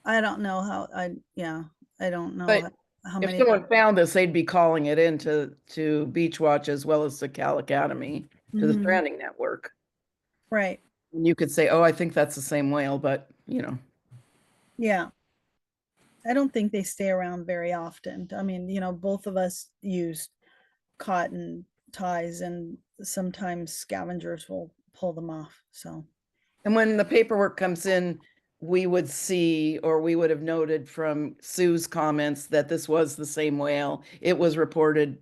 [SPEAKER 7] I don't know how I don't know.
[SPEAKER 2] But
[SPEAKER 7] how
[SPEAKER 2] If
[SPEAKER 7] many?
[SPEAKER 2] someone found this, they'd be calling it into Beach Watch as well as the Cal Academy, to the
[SPEAKER 7] Mhm.
[SPEAKER 2] Stranding Network.
[SPEAKER 7] Right.
[SPEAKER 2] And you could say, oh, I think that's the same whale, but
[SPEAKER 7] Yeah. I don't think they stay around very often. I mean, both of us use cotton ties and sometimes scavengers will pull them off. So,
[SPEAKER 2] And when the paperwork comes in, we would see, or we would have noted from Sue's comments that this was the same whale. It was reported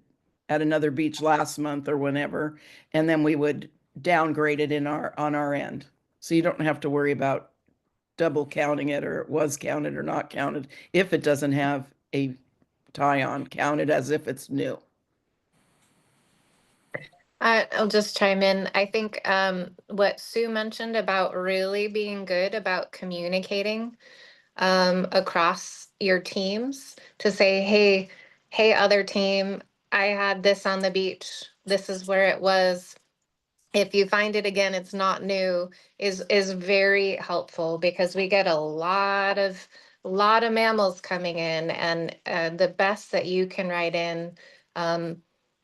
[SPEAKER 2] at another beach last month or whenever, and then we would downgrade it on our end. So you don't have to worry about double counting it, or it was counted or not counted, if it doesn't have a tie on, counted as if it's new.
[SPEAKER 1] I'll just chime in. I think what Sue mentioned about really being good about communicating across your teams to say, hey, other team, I had this on the beach. This is where it was. If you find it again, it's not new, is very helpful, because we get a lot of mammals coming in, and the best that you can write in,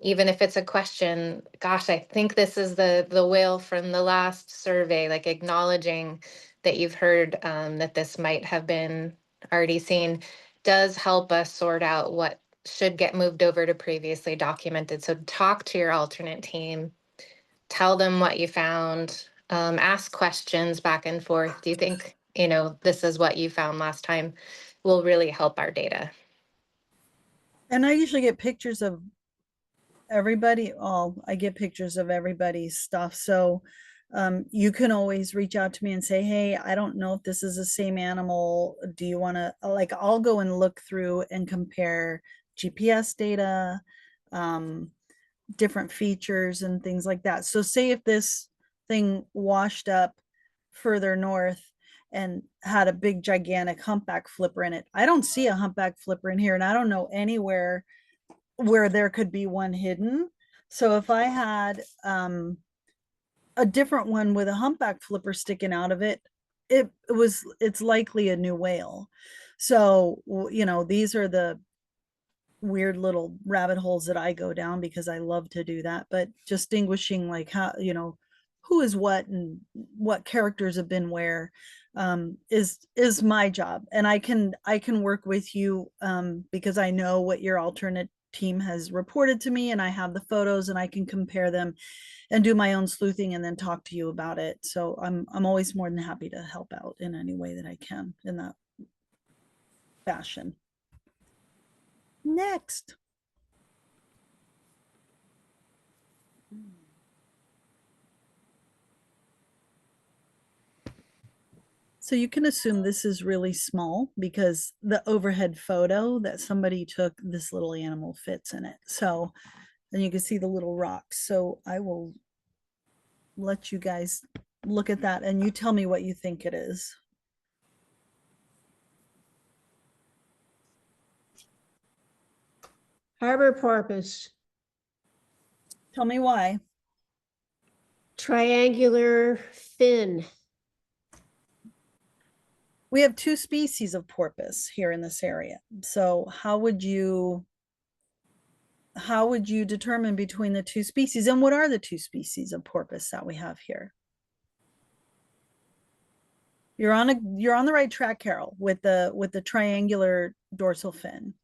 [SPEAKER 1] even if it's a question, gosh, I think this is the whale from the last survey, like acknowledging that you've heard that this might have been already seen, does help us sort out what should get moved over to previously documented. So talk to your alternate team, tell them what you found, ask questions back and forth. Do you think, this is what you found last time, will really help our data?
[SPEAKER 7] and I usually get pictures of everybody. I get pictures of everybody's stuff. So you can always reach out to me and say, hey, I don't know if this is the same animal. Do you want to, like, I'll go and look through and compare GPS data, different features and things like that. So say if this thing washed up further north and had a big gigantic humpback flipper in it, I don't see a humpback flipper in here, and I don't know anywhere where there could be one hidden. So if I had a different one with a humpback flipper sticking out of it, it's likely a new whale. So these are the weird little rabbit holes that I go down, because I love to do that. But distinguishing, like, how, who is what and what characters have been where, is my job. And I can work with you because I know what your alternate team has reported to me, and I have the photos, and I can compare them and do my own sleuthing and then talk to you about it. So I'm always more than happy to help out in any way that I can in that fashion. Next. So you can assume this is really small, because the overhead photo that somebody took, this little animal fits in it. So, and you can see the little rocks. So I will let you guys look at that and you tell me what you think it is.
[SPEAKER 5] Harbor porpoise,
[SPEAKER 7] Tell me why.
[SPEAKER 5] triangular fin.
[SPEAKER 7] We have two species of porpoise here in this area. So how would you determine between the two species, and what are the two species of porpoise that we have here? You're on the right track, Carol, with the triangular dorsal fin.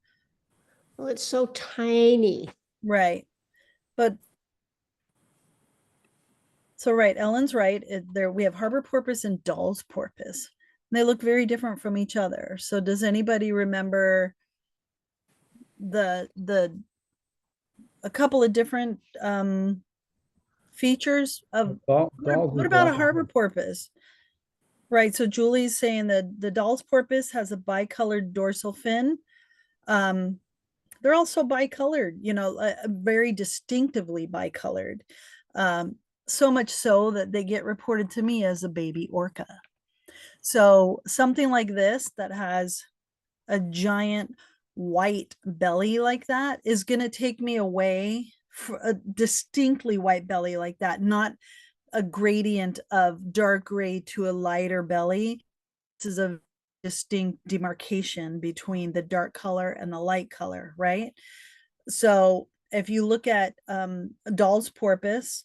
[SPEAKER 5] Well, it's so tiny.
[SPEAKER 7] Right. But so right, Ellen's right. There we have harbor porpoise and Dall's porpoise. And they look very different from each other. So does anybody remember a couple of different features of what about a harbor porpoise? Right. So Julie's saying that the Dall's porpoise has a bicolored dorsal fin. They're also bicolored, very distinctively bicolored. So much so that they get reported to me as a baby orca. So something like this that has a giant white belly like that is going to take me away for a distinctly white belly like that, not a gradient of dark gray to a lighter belly. This is a distinct demarcation between the dark color and the light color, right? So if you look at Dahl's porpoise,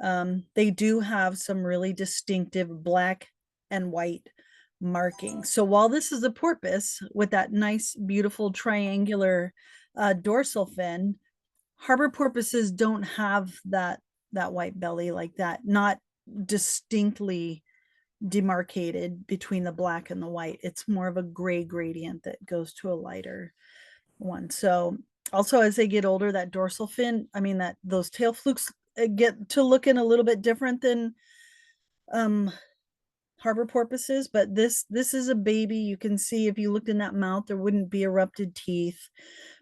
[SPEAKER 7] they do have some really distinctive black and white markings. So while this is a porpoise with that nice, beautiful triangular dorsal fin, harbor porpoises don't have that white belly like that, not distinctly demarcated between the black and the white. It's more of a gray gradient that goes to a lighter one. So also as they get older, that dorsal fin, I mean that those tail flukes get to looking a little bit different than harbor porpoises, but this is a baby. You can see if you looked in that mouth, there wouldn't be erupted teeth.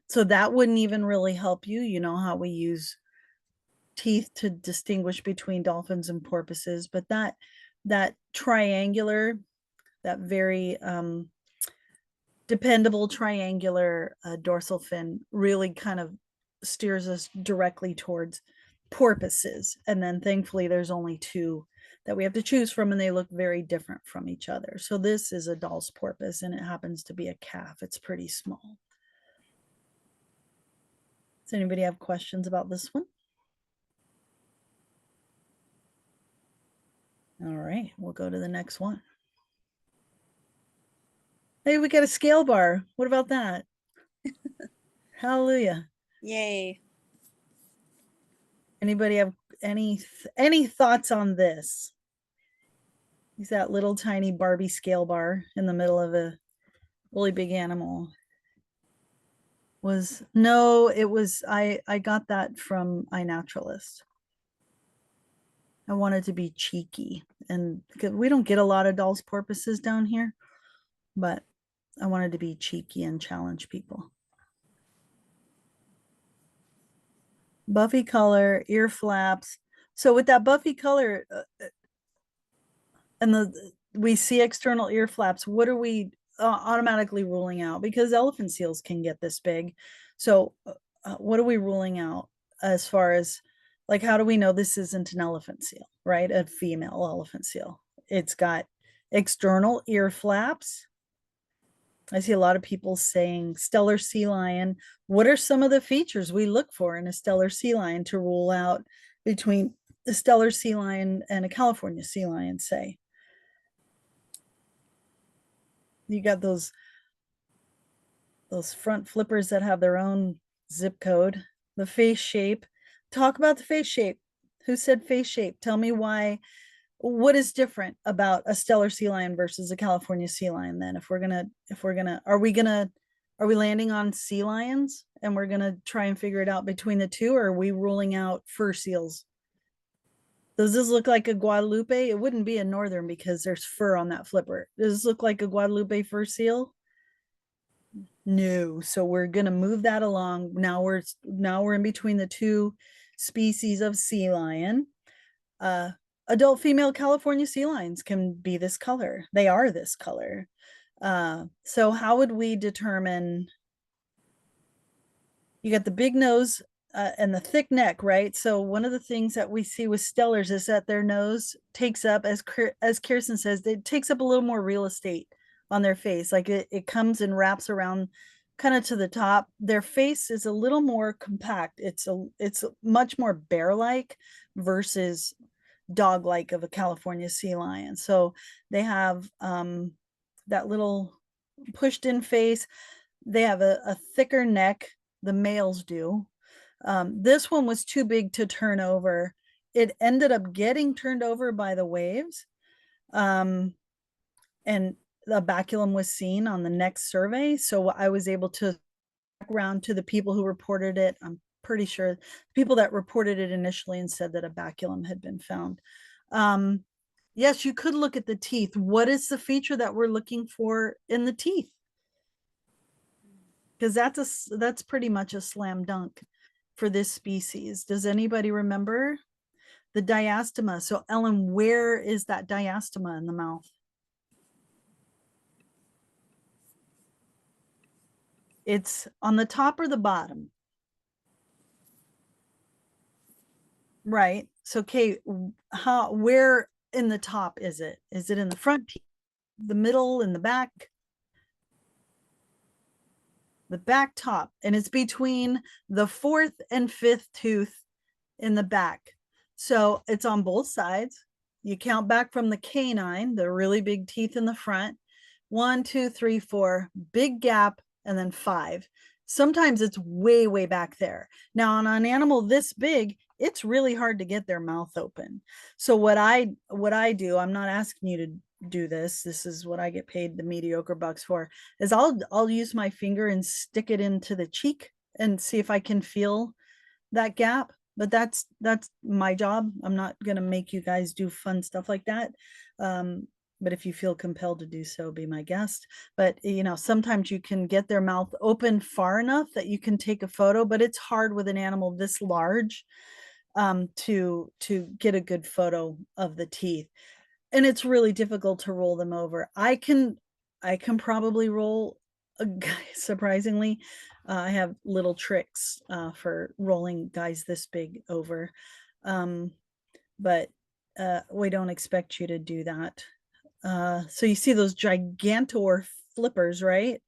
[SPEAKER 7] So that wouldn't even really help you. You know how we use teeth to distinguish between dolphins and porpoises, but that triangular, that very dependable triangular dorsal fin really kind of steers us directly towards porpoises. And then thankfully there's only two that we have to choose from, and they look very different from each other. So this is a Dahl's porpoise, and it happens to be a calf. It's pretty small. Does anybody have questions about this one? All right, we'll go to the next one. Hey, we got a scale bar. What about that? Hallelujah.
[SPEAKER 3] Yay.
[SPEAKER 7] Anybody have any thoughts on this? He's that little tiny Barbie scale bar in the middle of a really big animal. I got that from iNaturalist. I wanted to be cheeky, and because we don't get a lot of Dahl's porpoises down here, but I wanted to be cheeky and challenge people. Buffy color, ear flaps. So with that buffy color, and we see external ear flaps, what are we automatically ruling out? Because elephant seals can get this big. So what are we ruling out as far as, like, how do we know this isn't an elephant seal, right? A female elephant seal. It's got external ear flaps. I see a lot of people saying stellar sea lion. What are some of the features we look for in a stellar sea lion to rule out between a stellar sea lion and a California sea lion, say? You got those front flippers that have their own zip code. The face shape. Talk about the face shape. Who said face shape? Tell me why. What is different about a stellar sea lion versus a California sea lion then? Are we landing on sea lions and we're gonna try and figure it out between the two, or are we ruling out fur seals? Does this look like a Guadalupe? It wouldn't be a northern because there's fur on that flipper. Does this look like a Guadalupe fur seal? No. So we're gonna move that along. Now we're in between the two species of sea lion. Adult female California sea lions can be this color. They are this color. So how would we determine? You got the big nose and the thick neck, right? So one of the things that we see with stellars is that their nose takes up, as Kirsten says, it takes up a little more real estate on their face. Like it comes and wraps around kind of to the top. Their face is a little more compact. It's much more bear-like versus dog-like of a California sea lion. So they have that little pushed in face. They have a thicker neck. The males do. This one was too big to turn over. It ended up getting turned over by the waves. And the baculum was seen on the next survey. So I was able to back around to the people who reported it. I'm pretty sure the people that reported it initially and said that a baculum had been found. Yes, you could look at the teeth. What is the feature that we're looking for in the teeth? Because that's pretty much a slam dunk for this species. Does anybody remember the diastema? So Ellen, where is that diastema in the mouth? It's on the top or the bottom? Right. So Kate, where in the top is it? Is it in the front teeth, the middle, in the back? the back top, and it's between the fourth and fifth tooth in the back. So it's on both sides. You count back from the canine, the really big teeth in the front. 1, 2, 3, 4, big gap, and then 5. Sometimes it's way, way back there. Now, on an animal this big, it's really hard to get their mouth open. So what I do, I'm not asking you to do this. This is what I get paid the mediocre bucks for, is I'll use my finger and stick it into the cheek and see if I can feel that gap. But that's my job. I'm not gonna make you guys do fun stuff like that. But if you feel compelled to do so, be my guest. But you know, sometimes you can get their mouth open far enough that you can take a photo, but it's hard with an animal this large to get a good photo of the teeth. And it's really difficult to roll them over. I can probably roll a guy, surprisingly. I have little tricks for rolling guys this big over. But we don't expect you to do that. So you see those gigantor flippers, right?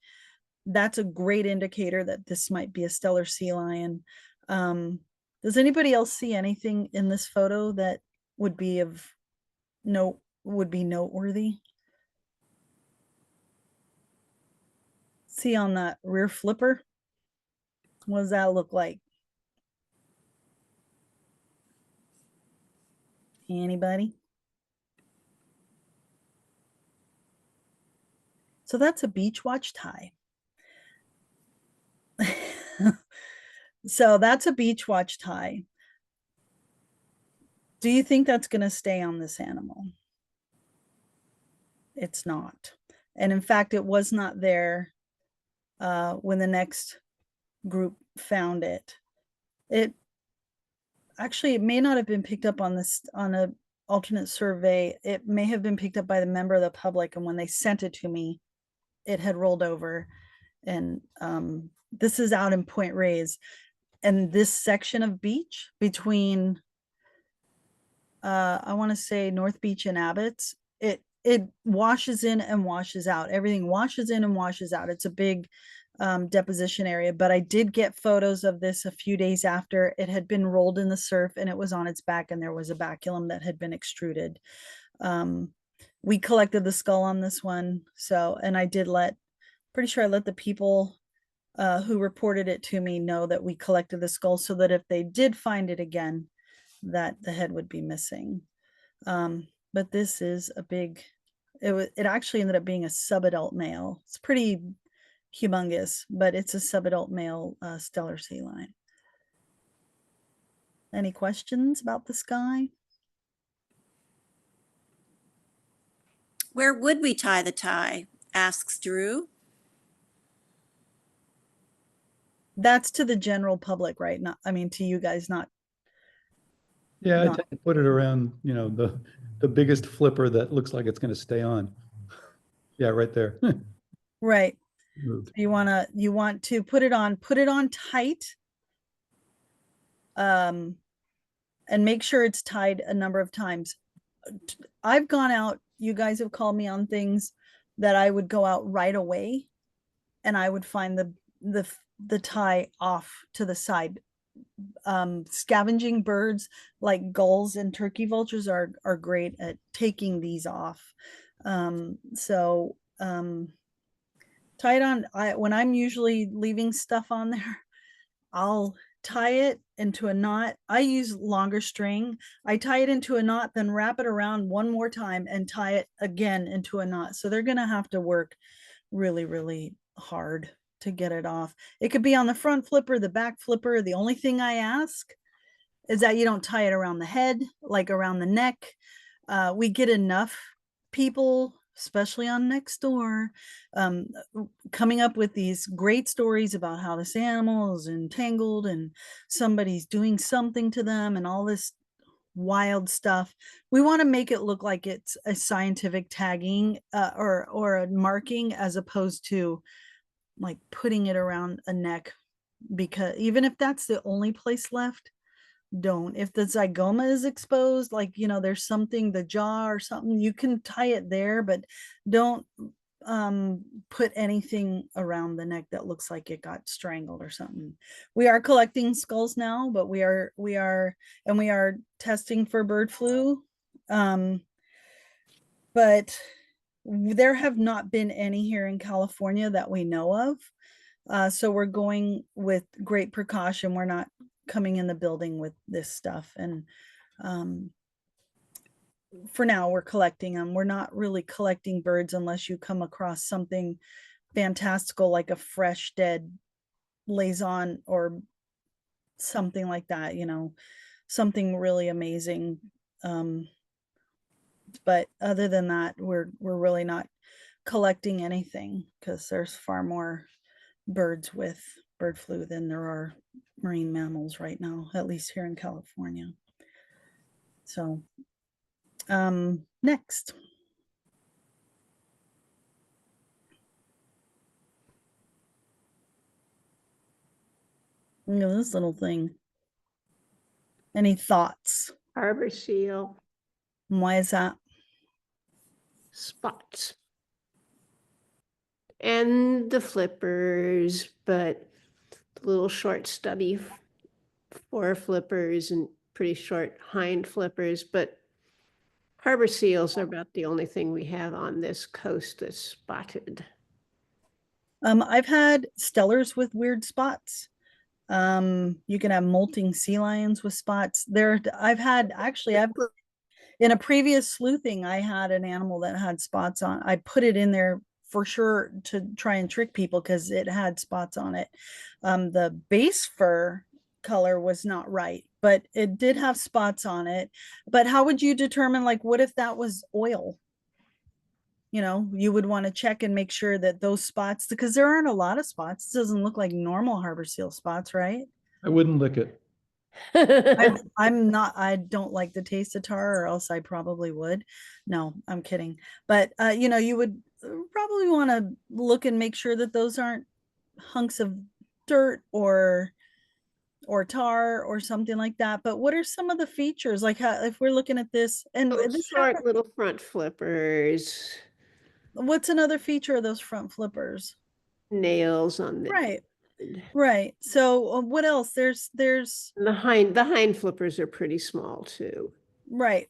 [SPEAKER 7] That's a great indicator that this might be a stellar sea lion. Does anybody else see anything in this photo that would be noteworthy? See on that rear flipper? What does that look like? Anybody? So that's a beach watch tie. So that's a beach watch tie. Do you think that's going to stay on this animal? It's not. And in fact, it was not there when the next group found it. It may not have been picked up on a alternate survey. It may have been picked up by the member of the public, and when they sent it to me, it had rolled over. And this is out in Point Reyes, and this section of beach between I want to say North Beach and Abbott's, it washes in and washes out. Everything washes in and washes out. It's a big deposition area, but I did get photos of this a few days after it had been rolled in the surf, and it was on its back, and there was a baculum that had been extruded. We collected the skull on this one. So, and I did pretty sure I let the people who reported it to me know that we collected the skull, so that if they did find it again, that the head would be missing. But this is a big, it actually ended up being a subadult male. It's pretty humongous, but it's a subadult male stellar sea lion. Any questions about this guy?
[SPEAKER 3] Where would we tie the tie? Asks Drew.
[SPEAKER 7] That's to the general public, right? Not, I mean, to you guys, not.
[SPEAKER 12] Yeah, I tend to put it around, you know, the biggest flipper that looks like it's going to stay on. Yeah, right there.
[SPEAKER 7] Right. You want to put it on tight. And make sure it's tied a number of times. I've gone out, you guys have called me on things that I would go out right away, and I would find the tie off to the side. Scavenging birds like gulls and turkey vultures are great at taking these off. Tie it on. When I'm usually leaving stuff on there, I'll tie it into a knot. I use longer string. I tie it into a knot, then wrap it around one more time and tie it again into a knot. So they're going to have to work really, really hard to get it off. It could be on the front flipper, the back flipper. The only thing I ask is that you don't tie it around the head, like around the neck. We get enough people, especially on Nextdoor, coming up with these great stories about how this animal is entangled and somebody's doing something to them and all this wild stuff. We want to make it look like it's a scientific tagging or a marking, as opposed to like putting it around a neck, because even if that's the only place left, don't. If the zygoma is exposed, like, you know, there's something, the jaw or something, you can tie it there, but don't put anything around the neck that looks like it got strangled or something. We are collecting skulls now, but we are testing for bird flu. But there have not been any here in California that we know of. So we're going with great precaution. We're not coming in the building with this stuff. And for now, we're collecting them. We're not really collecting birds unless you come across something fantastical like a fresh dead liaison or something like that, you know, something really amazing. But other than that, we're really not collecting anything because there's far more birds with bird flu than there are marine mammals right now, at least here in California. So next. Look at this little thing. Any thoughts?
[SPEAKER 5] Harbor seal.
[SPEAKER 7] Why is that?
[SPEAKER 5] Spots. And the flippers, but the little short stubby fore flippers and pretty short hind flippers, but harbor seals are about the only thing we have on this coast that's spotted.
[SPEAKER 7] I've had stellars with weird spots. You can have molting sea lions with spots. I've in a previous sleuthing, I had an animal that had spots on. I put it in there for sure to try and trick people because it had spots on it. The base fur color was not right, but it did have spots on it. But how would you determine, like, what if that was oil? You know, you would want to check and make sure that those spots, because there aren't a lot of spots. It doesn't look like normal harbor seal spots, right?
[SPEAKER 12] I wouldn't lick it.
[SPEAKER 7] I don't like the taste of tar, or else I probably would. No, I'm kidding. But you know, you would probably want to look and make sure that those aren't hunks of dirt or tar or something like that. But what are some of the features, like how, if we're looking at this, and this
[SPEAKER 5] short little front flippers,
[SPEAKER 7] what's another feature of those front flippers?
[SPEAKER 5] Nails on the
[SPEAKER 7] right. So what else? There's
[SPEAKER 5] the hind flippers are pretty small too.
[SPEAKER 7] Right,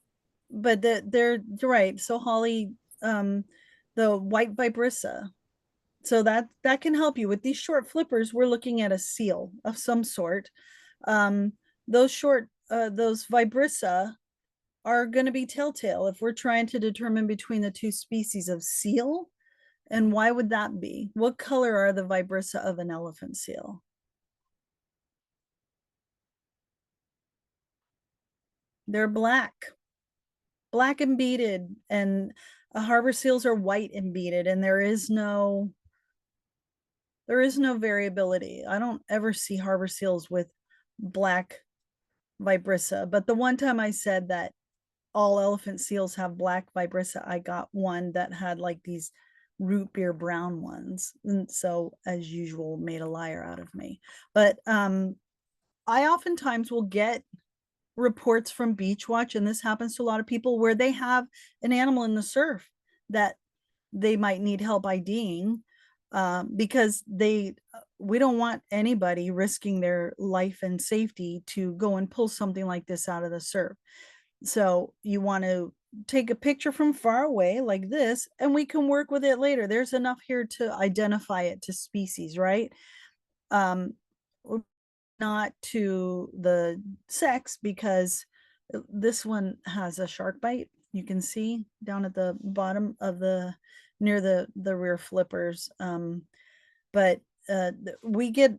[SPEAKER 7] but they're right. So Holly, the white vibrissa, so that can help you with these short flippers. We're looking at a seal of some sort. Those vibrissa are going to be telltale if we're trying to determine between the two species of seal. And why would that be? What color are the vibrissa of an elephant seal? They're black and beaded, and harbor seals are white and beaded, and there is no variability. I don't ever see harbor seals with black vibrissa, but the one time I said that all elephant seals have black vibrissa, I got one that had like these root beer brown ones, and so as usual made a liar out of me. But I oftentimes will get reports from Beach Watch, and this happens to a lot of people, where they have an animal in the surf that they might need help IDing, because we don't want anybody risking their life and safety to go and pull something like this out of the surf. So you want to take a picture from far away like this, and we can work with it later. There's enough here to identify it to species, right? Not to the sex, because this one has a shark bite. You can see down at the bottom of near the rear flippers. But we get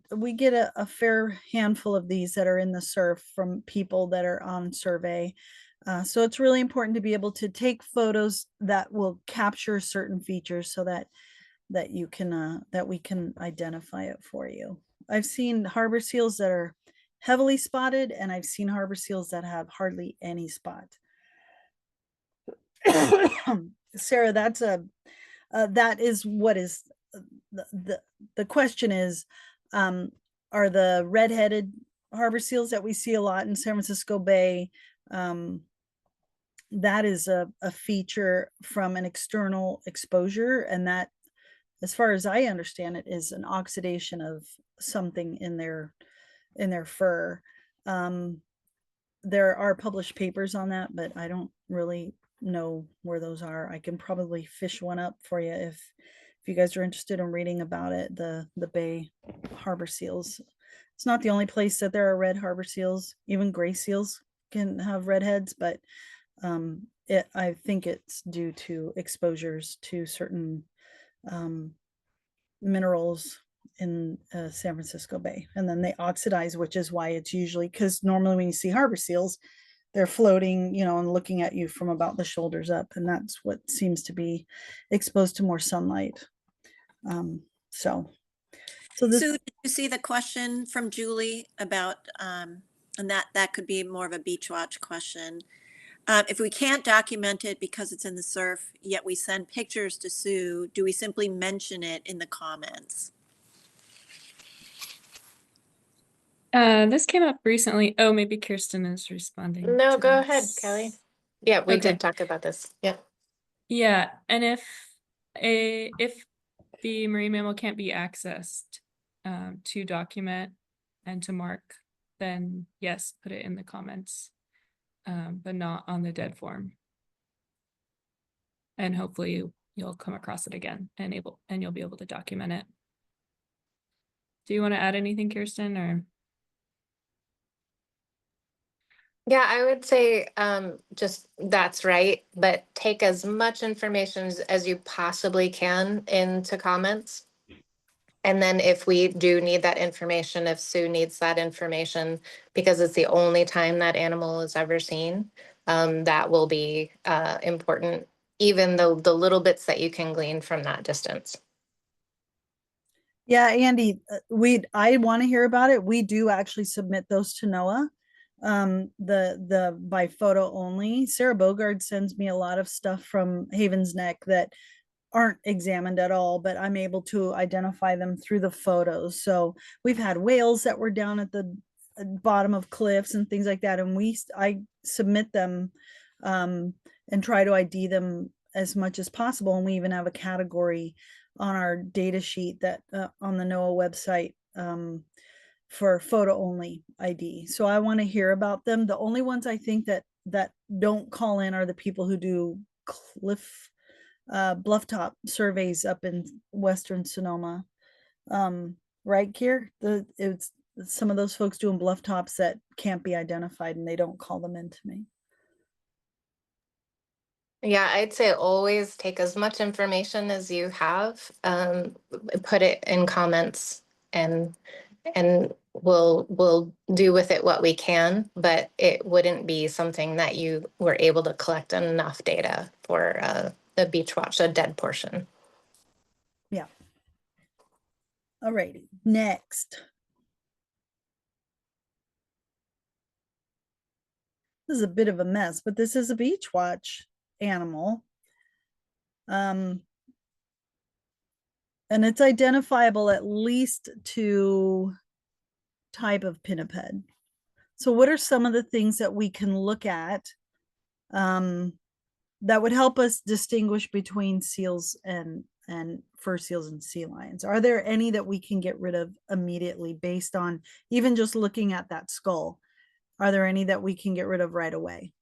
[SPEAKER 7] a fair handful of these that are in the surf from people that are on survey. So it's really important to be able to take photos that will capture certain features so that you can that we can identify it for you. I've seen harbor seals that are heavily spotted, and I've seen harbor seals that have hardly any spot. Sarah, that's that is what is the question is, are the red-headed harbor seals that we see a lot in San Francisco Bay, that is a feature from an external exposure, and that as far as I understand it, is an oxidation of something in their fur. There are published papers on that, but I don't really know where those are. I can probably fish one up for you if you guys are interested in reading about it. The Bay harbor seals. It's not the only place that there are red harbor seals. Even gray seals can have redheads, but I think it's due to exposures to certain minerals in San Francisco Bay, and then they oxidize, which is why it's usually, because normally when you see harbor seals, they're floating, you know, and looking at you from about the shoulders up, and that's what seems to be exposed to more sunlight. So this.
[SPEAKER 3] Sue, did you see the question from Julie about, and that could be more of a beach watch question. If we can't document it because it's in the surf, yet we send pictures to Sue, do we simply mention it in the comments?
[SPEAKER 4] This came up recently. Oh, maybe Kirsten is responding.
[SPEAKER 1] No,
[SPEAKER 4] to
[SPEAKER 1] go
[SPEAKER 4] this.
[SPEAKER 1] ahead, Kelly. Yeah, we
[SPEAKER 4] Okay.
[SPEAKER 1] did talk about this. Yeah.
[SPEAKER 4] Yeah, and if the marine mammal can't be accessed to document and to mark, then yes, put it in the comments, but not on the dead form. And hopefully you'll come across it again and you'll be able to document it. Do you want to add anything, Kirsten, or?
[SPEAKER 1] Yeah, I would say just that's right, but take as much information as you possibly can into comments. And then if we do need that information, if Sue needs that information, because it's the only time that animal is ever seen, that will be important, even though the little bits that you can glean from that distance.
[SPEAKER 7] Yeah, Andy, I want to hear about it. We do actually submit those to NOAA. The by photo only. Sarah Bogard sends me a lot of stuff from Haven's Neck that aren't examined at all, but I'm able to identify them through the photos. So we've had whales that were down at the bottom of cliffs and things like that, and I submit them and try to ID them as much as possible. And we even have a category on our data sheet that on the NOAA website for photo only ID. So I want to hear about them. The only ones I think that don't call in are the people who do cliff bluff top surveys up in Western Sonoma. Right, Kier? It's some of those folks doing bluff tops that can't be identified, and they don't call them in to me.
[SPEAKER 1] Yeah, I'd say always take as much information as you have, put it in comments, and we'll do with it what we can, but it wouldn't be something that you were able to collect enough data for the beach watch, a dead portion.
[SPEAKER 7] Yeah. All righty, next. This is a bit of a mess, but this is a beach watch animal. And it's identifiable at least to type of pinniped. So what are some of the things that we can look at that would help us distinguish between seals and fur seals and sea lions? Are there any that we can get rid of immediately based on even just looking at that skull? Are there any that we can get rid of right away?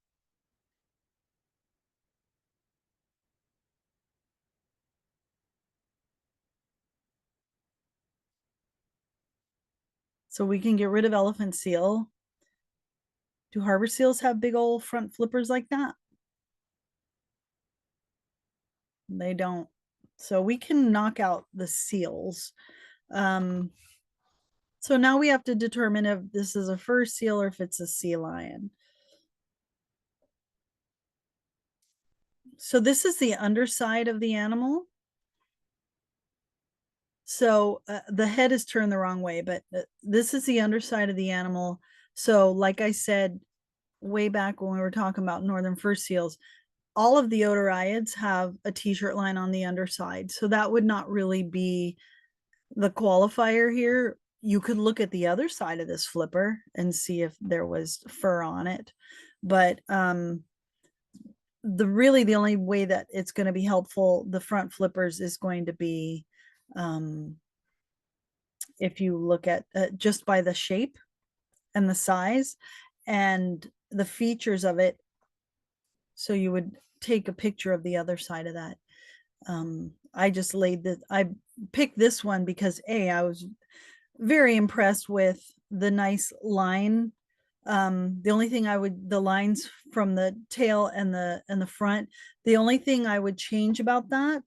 [SPEAKER 7] So we can get rid of elephant seal. Do harbor seals have big old front flippers like that? They don't. So we can knock out the seals. So now we have to determine if this is a fur seal or if it's a sea lion. So this is the underside of the animal. So the head is turned the wrong way, but this is the underside of the animal. So like I said, way back when we were talking about northern fur seals, all of the otariids have a t-shirt line on the underside. So that would not really be the qualifier here. You could look at the other side of this flipper and see if there was fur on it. But the only way that it's going to be helpful, the front flippers, is going to be If you look at just by the shape and the size and the features of it. So you would take a picture of the other side of that. I picked this one because I was very impressed with the nice line. The only thing the lines from the tail and the front, the only thing I would change about that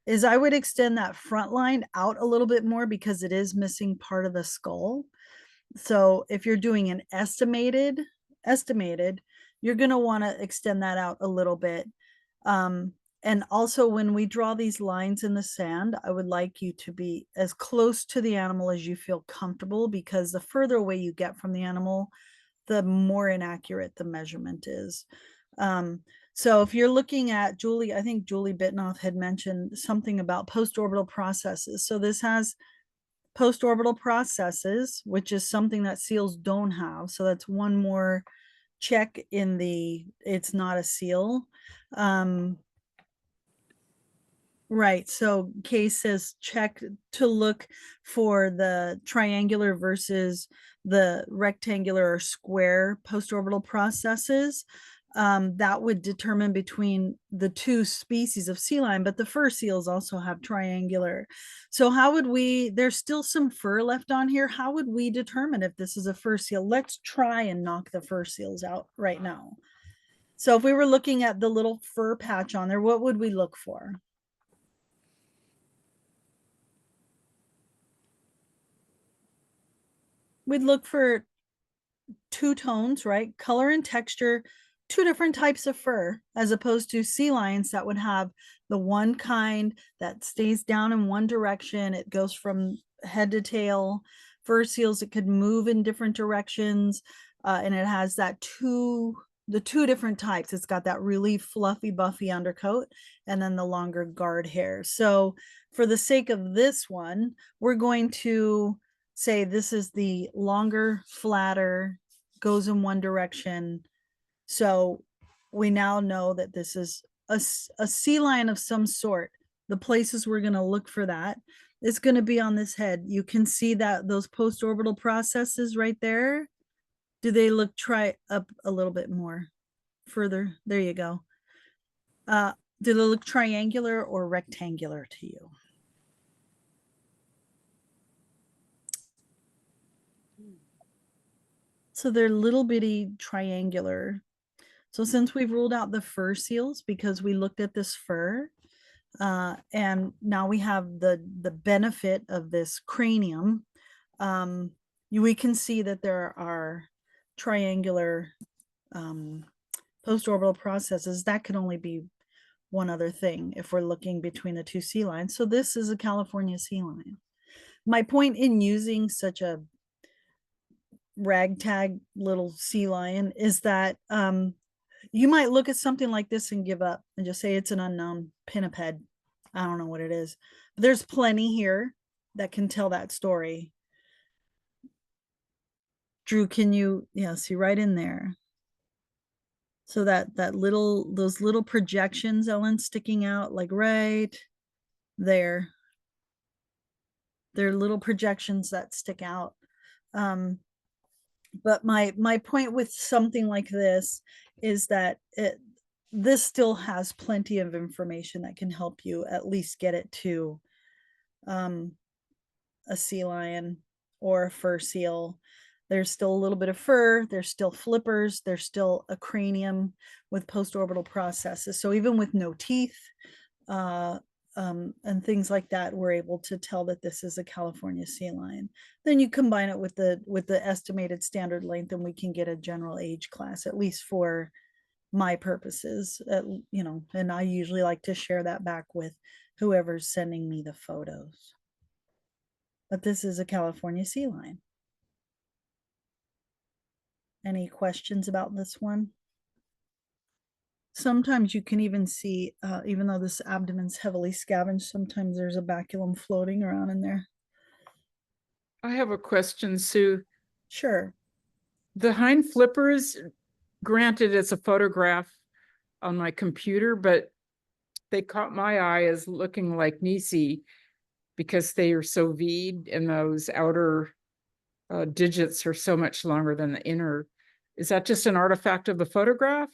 [SPEAKER 7] is I would extend that front line out a little bit more because it is missing part of the skull. So if you're doing an estimated, you're going to want to extend that out a little bit. And also when we draw these lines in the sand, I would like you to be as close to the animal as you feel comfortable, because the further away you get from the animal, the more inaccurate the measurement is. So if you're looking at Julie, I think Julie Bitnoff had mentioned something about post-orbital processes. So this has post-orbital processes, which is something that seals don't have. So that's one more check in it's not a seal. Right. So Case says check to look for the triangular versus the rectangular or square post-orbital processes. That would determine between the two species of sea lion, but the fur seals also have triangular. So how would there's still some fur left on here. How would we determine if this is a fur seal? Let's try and knock the fur seals out right now. So if we were looking at the little fur patch on there, what would we look for? We'd look for two tones, right? Color and texture, two different types of fur, as opposed to sea lions that would have the one kind that stays down in one direction. It goes from head to tail. Fur seals, it could move in different directions. And it has the two different types. It's got that really fluffy, buffy undercoat and then the longer guard hair. So for the sake of this one, we're going to say this is the longer, flatter, goes in one direction. So we now know that this is a sea lion of some sort. The places we're going to look for that is going to be on this head. You can see that those post-orbital processes right there. Do they try up a little bit more further? There you go. Do they look triangular or rectangular to you? So they're little bitty triangular. So since we've ruled out the fur seals because we looked at this fur, and now we have the benefit of this cranium, we can see that there are triangular post-orbital processes. That could only be one other thing if we're looking between the two sea lions. So this is a California sea lion. My point in using such a ragtag little sea lion is that you might look at something like this and give up and just say it's an unknown pinniped. I don't know what it is. But there's plenty here that can tell that story. Drew, can you see right in there? So those little projections, Ellen, sticking out like right there. They're little projections that stick out. But my point with something like this is that this still has plenty of information that can help you at least get it to a sea lion or a fur seal. There's still a little bit of fur, there's still flippers, there's still a cranium with post-orbital processes. So even with no teeth and things like that, we're able to tell that this is a California sea lion. Then you combine it with the estimated standard length and we can get a general age class, at least for my purposes, and I usually like to share that back with whoever's sending me the photos. But this is a California sea lion. Any questions about this one? Sometimes you can even see, even though this abdomen's heavily scavenged, sometimes there's a baculum floating around in there.
[SPEAKER 13] I have a question, Sue.
[SPEAKER 7] Sure.
[SPEAKER 13] The hind flippers, granted it's a photograph on my computer, but they caught my eye as looking like Nisi. because they are so V'd and those outer digits are so much longer than the inner. Is that just an artifact of the photograph?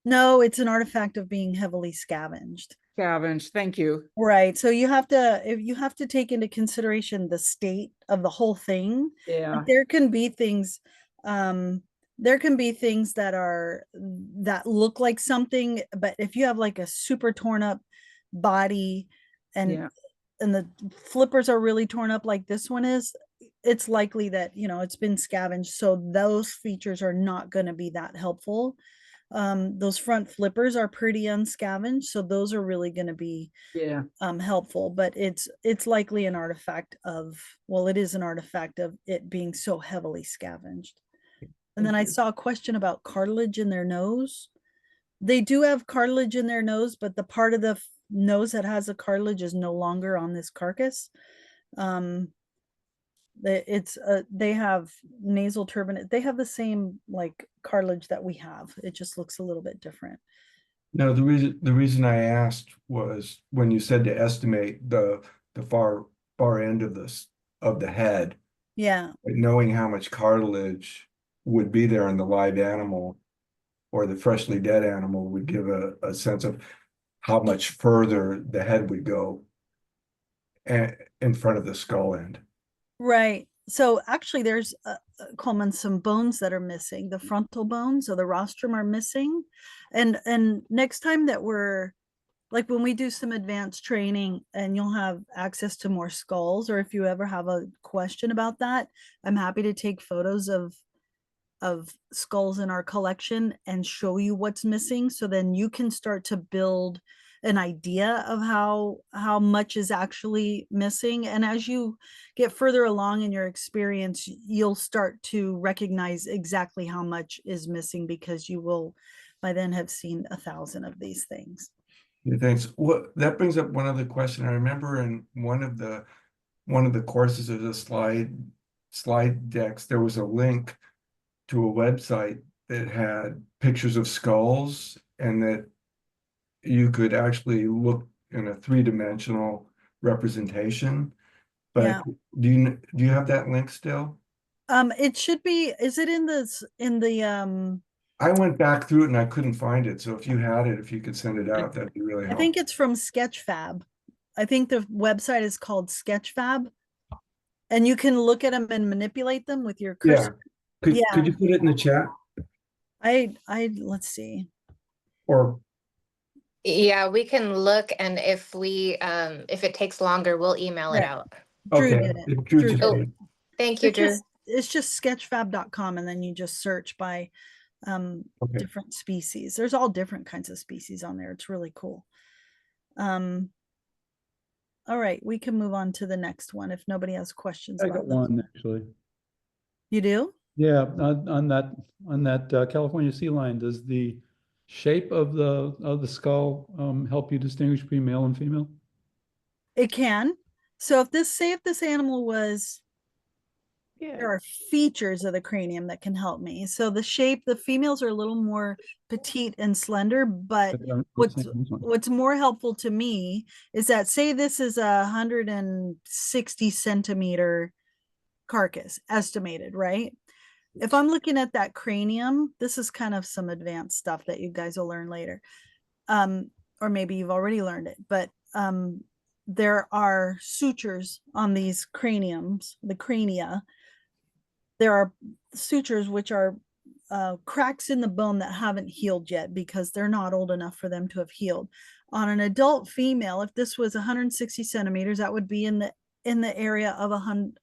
[SPEAKER 7] No, it's an artifact of being heavily scavenged.
[SPEAKER 13] Scavenged, thank you.
[SPEAKER 7] Right. So you have to take into consideration the state of the whole thing.
[SPEAKER 13] Yeah.
[SPEAKER 7] Like, there can be things that look like something, but if you have like a super torn up body and
[SPEAKER 13] Yeah.
[SPEAKER 7] and the flippers are really torn up like this one is, it's likely that, it's been scavenged. So those features are not going to be that helpful. Those front flippers are pretty unscavenged, so those are really going to be
[SPEAKER 13] Yeah.
[SPEAKER 7] helpful, but it's likely an artifact of, well, it is an artifact of it being so heavily scavenged. And then I saw a question about cartilage in their nose. They do have cartilage in their nose, but the part of the nose that has a cartilage is no longer on this carcass. They have nasal turbinate. They have the same like cartilage that we have. It just looks a little bit different.
[SPEAKER 9] No, the reason I asked was when you said to estimate the far end of the head,
[SPEAKER 7] Yeah.
[SPEAKER 9] knowing how much cartilage would be there in the live animal or the freshly dead animal would give a sense of how much further the head would go in front of the skull end.
[SPEAKER 7] Right. So actually there's Coleman, some bones that are missing. The frontal bones or the rostrum are missing. And next time that we're like, when we do some advanced training and you'll have access to more skulls, or if you ever have a question about that, I'm happy to take photos of skulls in our collection and show you what's missing. So then you can start to build an idea of how much is actually missing. And as you get further along in your experience, you'll start to recognize exactly how much is missing, because you will by then have seen 1,000 of these things.
[SPEAKER 9] Yeah, thanks. What that brings up one other question. I remember in one of the courses of the slide decks, there was a link to a website that had pictures of skulls, and that you could actually look in a 3-dimensional representation. But
[SPEAKER 7] Yeah.
[SPEAKER 9] do you have that link still?
[SPEAKER 7] It should be, is it in the
[SPEAKER 9] I went back through it and I couldn't find it. So if you had it, if you could send it out, that'd be really
[SPEAKER 7] I
[SPEAKER 9] helpful.
[SPEAKER 7] think it's from Sketchfab. I think the website is called Sketchfab. And you can look at them and manipulate them with your cursor.
[SPEAKER 9] Could
[SPEAKER 7] Yeah.
[SPEAKER 9] you put it in the chat?
[SPEAKER 7] Let's see.
[SPEAKER 9] Or
[SPEAKER 1] Yeah, we can look, and if it takes longer, we'll email it
[SPEAKER 7] Right.
[SPEAKER 1] out.
[SPEAKER 7] Drew
[SPEAKER 9] okay.
[SPEAKER 7] did it.
[SPEAKER 9] Drew
[SPEAKER 7] Drew
[SPEAKER 9] just
[SPEAKER 7] did
[SPEAKER 9] did
[SPEAKER 7] it.
[SPEAKER 9] it.
[SPEAKER 1] Thank you, Drew.
[SPEAKER 7] It's just sketchfab.com, and then you just search by
[SPEAKER 9] Okay.
[SPEAKER 7] different species. There's all different kinds of species on there. It's really cool. All right, we can move on to the next one if nobody has questions
[SPEAKER 12] I
[SPEAKER 7] about
[SPEAKER 12] got
[SPEAKER 7] those.
[SPEAKER 12] one actually.
[SPEAKER 7] You do?
[SPEAKER 12] Yeah, on that California sea lion, does the shape of the skull help you distinguish between male and female?
[SPEAKER 7] It can. So if this animal was, there are features of the cranium that can help me. So the shape, the females are a little more petite and slender, but what's more helpful to me is that, say this is 160 centimeter carcass estimated, right? If I'm looking at that cranium, this is kind of some advanced stuff that you guys will learn later. Or maybe you've already learned it, but there are sutures on these craniums, the crania. There are sutures which are cracks in the bone that haven't healed yet because they're not old enough for them to have healed. On an adult female, if this was 160 centimeters, that would be in the area of an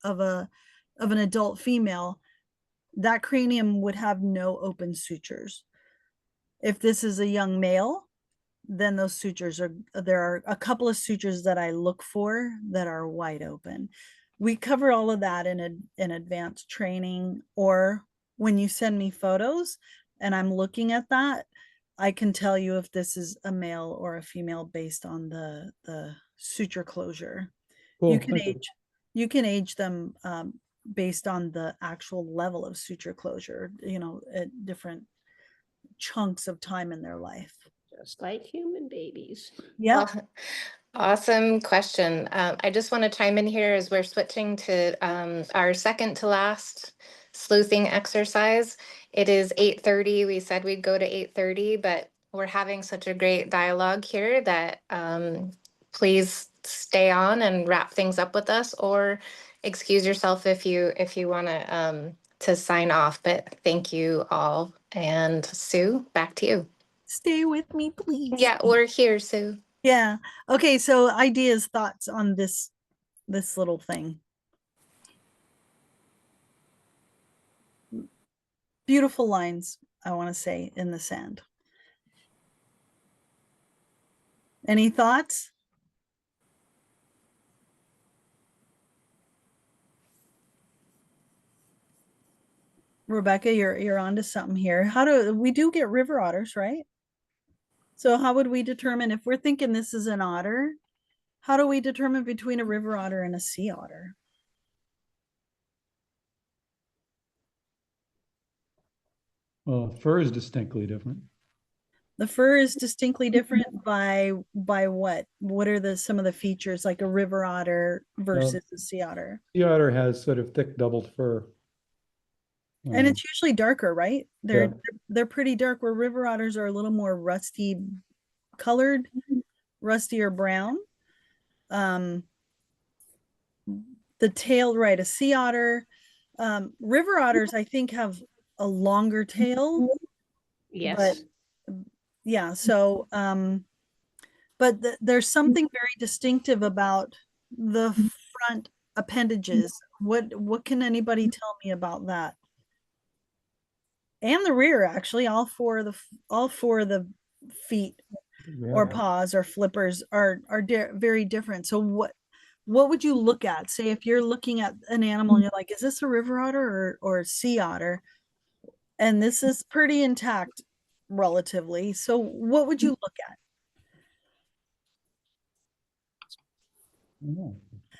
[SPEAKER 7] adult female. That cranium would have no open sutures. If this is a young male, then those sutures there are a couple of sutures that I look for that are wide open. We cover all of that in advanced training, or when you send me photos and I'm looking at that, I can tell you if this is a male or a female based on the suture closure.
[SPEAKER 12] Cool,
[SPEAKER 7] you can age them based on the actual level of suture closure, at different chunks of time in their life.
[SPEAKER 5] Just like human babies.
[SPEAKER 7] Yeah.
[SPEAKER 1] Awesome question. I just want to chime in here as we're switching to our second to last sleuthing exercise. It is 8:30. We said we'd go to 8:30, but we're having such a great dialogue here that please stay on and wrap things up with us, or excuse yourself if you want to sign off. But thank you all. And Sue, back to you.
[SPEAKER 7] Stay with me, please.
[SPEAKER 1] Yeah, we're here, Sue.
[SPEAKER 7] Yeah. Okay. So ideas, thoughts on this little thing. Beautiful lines, I want to say, in the sand. Any thoughts? Rebecca, you're onto something here. How do we get river otters, right? So how would we determine if we're thinking this is an otter? How do we determine between a river otter and a sea otter?
[SPEAKER 12] Fur is distinctly different.
[SPEAKER 7] The fur is distinctly different by what? What are some of the features, like a river otter versus a sea otter?
[SPEAKER 12] Sea otter has sort of thick doubled fur.
[SPEAKER 7] And it's usually darker, right? They're
[SPEAKER 12] Yeah.
[SPEAKER 7] they're pretty dark, where river otters are a little more rusty colored, rusty or brown. The tail, right, a sea otter. River otters, I think, have a longer tail.
[SPEAKER 5] Yes.
[SPEAKER 7] But yeah, so but there's something very distinctive about the front appendages. What can anybody tell me about that? And the rear, actually, all four of the feet or paws or flippers are very different. So what would you look at? Say if you're looking at an animal and you're like, is this a river otter or a sea otter? And this is pretty intact relatively. So what would you look at?
[SPEAKER 12] Yeah.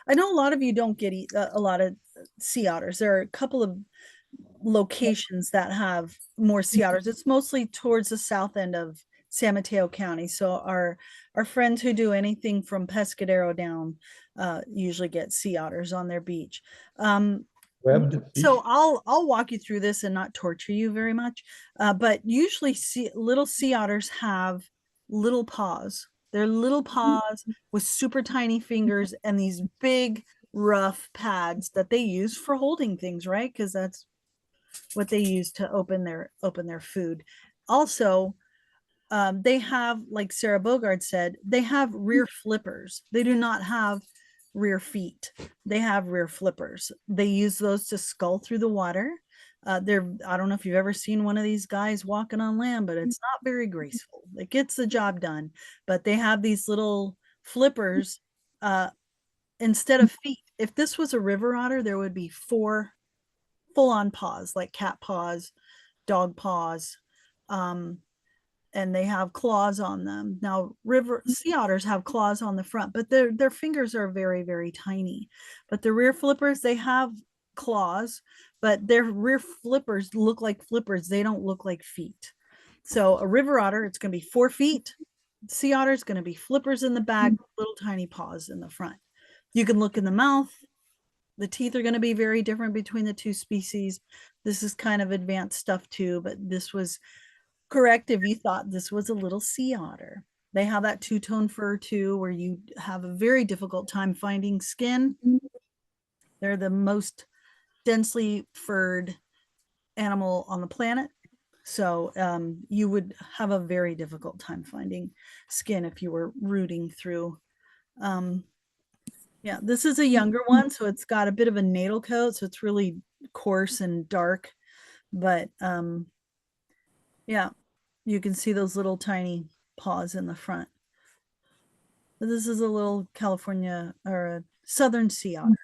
[SPEAKER 7] I know a lot of you don't get a lot of sea otters. There are a couple of locations that have more sea otters. It's mostly towards the south end of San Mateo County. So our friends who do anything from Pescadero down usually get sea otters on their beach. So I'll walk you through this and not torture you very much. But usually little sea otters have little paws. They're little paws with super tiny fingers and these big rough pads that they use for holding things, right? Because that's what they use to open their food. Also, they have, like Sarah Bogard said, they have rear flippers. They do not have rear feet. They have rear flippers. They use those to scull through the water. I don't know if you've ever seen one of these guys walking on land, but it's not very graceful. It gets the job done, but they have these little flippers instead of feet. If this was a river otter, there would be 4 full-on paws, like cat paws, dog paws, and they have claws on them. Now, sea otters have claws on the front, but their fingers are very, very tiny. But the rear flippers, they have claws, but their rear flippers look like flippers. They don't look like feet. So a river otter, it's going to be 4 feet. Sea otter is going to be flippers in the back, little tiny paws in the front. You can look in the mouth. The teeth are going to be very different between the two species. This is kind of advanced stuff too, but this was correct if you thought this was a little sea otter. They have that two-tone fur too, where you have a very difficult time finding skin. They're the most densely furred animal on the planet. So you would have a very difficult time finding skin if you were rooting through. Yeah, this is a younger one, so it's got a bit of a natal coat, so it's really coarse and dark. But yeah, you can see those little tiny paws in the front. But this is a little California or a southern sea otter.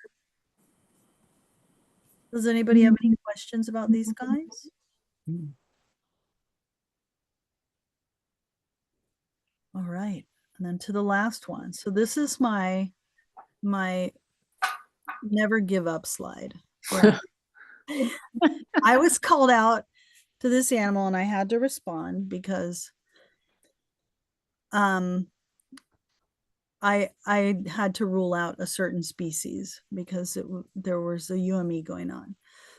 [SPEAKER 7] Does anybody have any questions about these guys? All right, and then to the last one. So this is my never give up slide. I was called out to this animal and I had to respond because I had to rule out a certain species because there was a UME going on.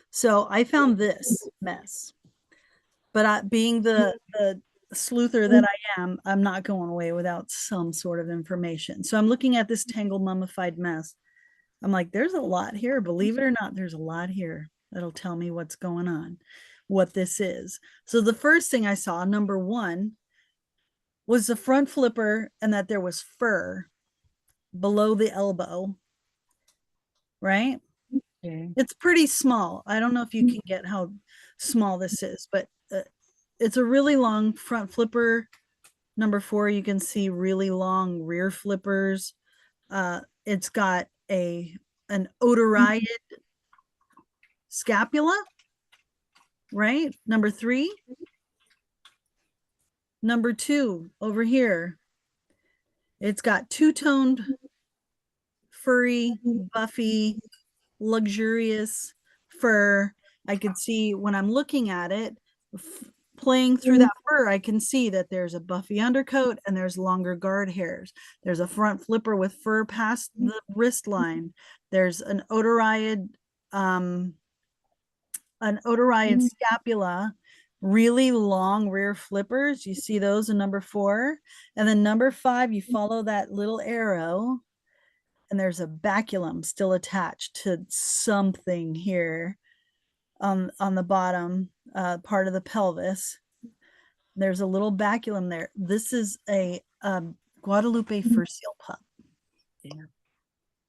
[SPEAKER 7] So I found this mess. But being the sleuther that I am, I'm not going away without some sort of information. So I'm looking at this tangled mummified mess. I'm like, there's a lot here. Believe it or not, there's a lot here that'll tell me what's going on, what this is. So the first thing I saw, number one, was the front flipper and that there was fur below the elbow, right?
[SPEAKER 5] Okay.
[SPEAKER 7] It's pretty small. I don't know if you can get how small this is, but it's a really long front flipper. Number 4, you can see really long rear flippers. It's got an odorized scapula, right? Number 3. Number 2, over here, it's got two-toned, furry, buffy, luxurious fur. I could see when I'm looking at it, playing through that fur, I can see that there's a buffy undercoat and there's longer guard hairs. There's a front flipper with fur past the wrist line. There's an odorized scapula, really long rear flippers. You see those in number 4. And then number 5, you follow that little arrow and there's a baculum still attached to something here on the bottom part of the pelvis. There's a little baculum there. This is a Guadalupe fur seal pup.
[SPEAKER 5] Yeah.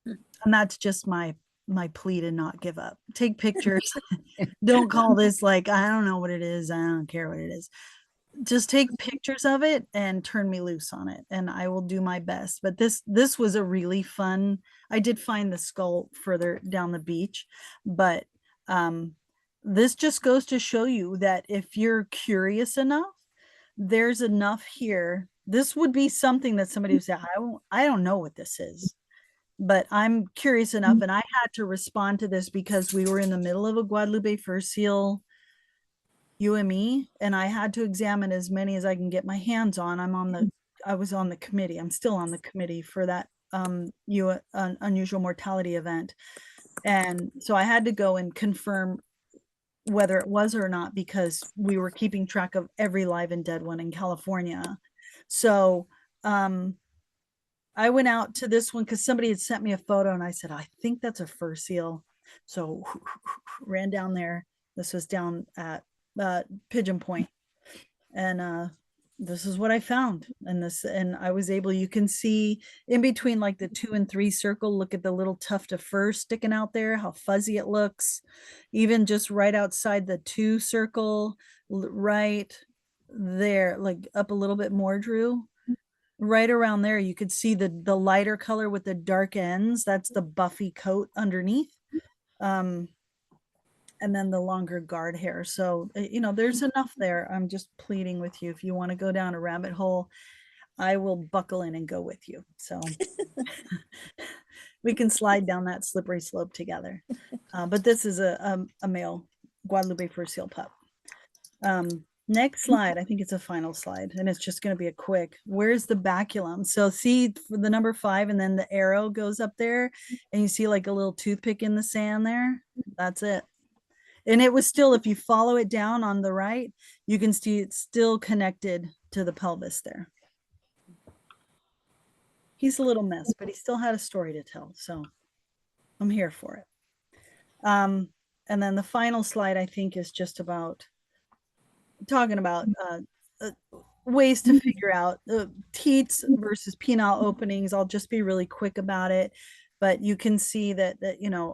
[SPEAKER 7] And that's just my plea to not give up. Take pictures. Don't call this like, I don't know what it is. I don't care what it is. Just take pictures of it and turn me loose on it, and I will do my best. But this was a really fun. I did find the skull further down the beach, but this just goes to show you that if you're curious enough, there's enough here. This would be something that somebody would say, I don't know what this is, but I'm curious enough. And I had to respond to this because we were in the middle of a Guadalupe fur seal UME, and I had to examine as many as I can get my hands on. I was on the committee. I'm still on the committee for that unusual mortality event. And so I had to go and confirm whether it was or not, because we were keeping track of every live and dead one in California. So I went out to this one because somebody had sent me a photo and I said, I think that's a fur seal. So ran down there. This was down at Pigeon Point, and this is what I found. And I was able, you can see in between like the 2 and 3 circle, look at the little tuft of fur sticking out there, how fuzzy it looks. Even just right outside the 2 circle, right there, like up a little bit more, Drew, right around there, you could see the lighter color with the dark ends. That's the buffy coat underneath. And then the longer guard hair. So, there's enough there. I'm just pleading with you. If you want to go down a rabbit hole, I will buckle in and go with you. So we can slide down that slippery slope together. But this is a male Guadalupe fur seal pup. Next slide. I think it's a final slide, and it's just going to be a quick. Where's the baculum? So see for the number 5, and then the arrow goes up there, and you see like a little toothpick in the sand there. That's it. And it was still, if you follow it down on the right, you can see it's still connected to the pelvis there. He's a little mess, but he still had a story to tell. So I'm here for it. And then the final slide, I think, is just about talking about ways to figure out teats versus penile openings. I'll just be really quick about it. But you can see that,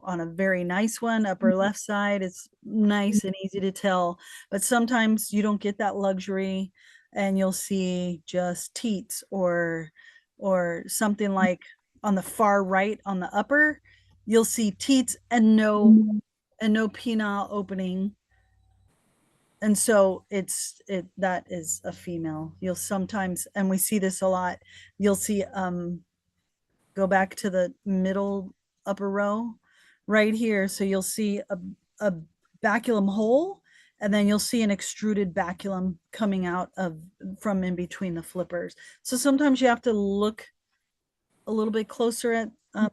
[SPEAKER 7] on a very nice one, upper left side, it's nice and easy to tell. But sometimes you don't get that luxury, and you'll see just teats or something like on the far right on the upper, you'll see teats and no penile opening. And so that is a female. You'll sometimes, and we see this a lot, you'll see go back to the middle upper row right here. So you'll see a baculum hole, and then you'll see an extruded baculum coming out from in between the flippers. So sometimes you have to look a little bit closer at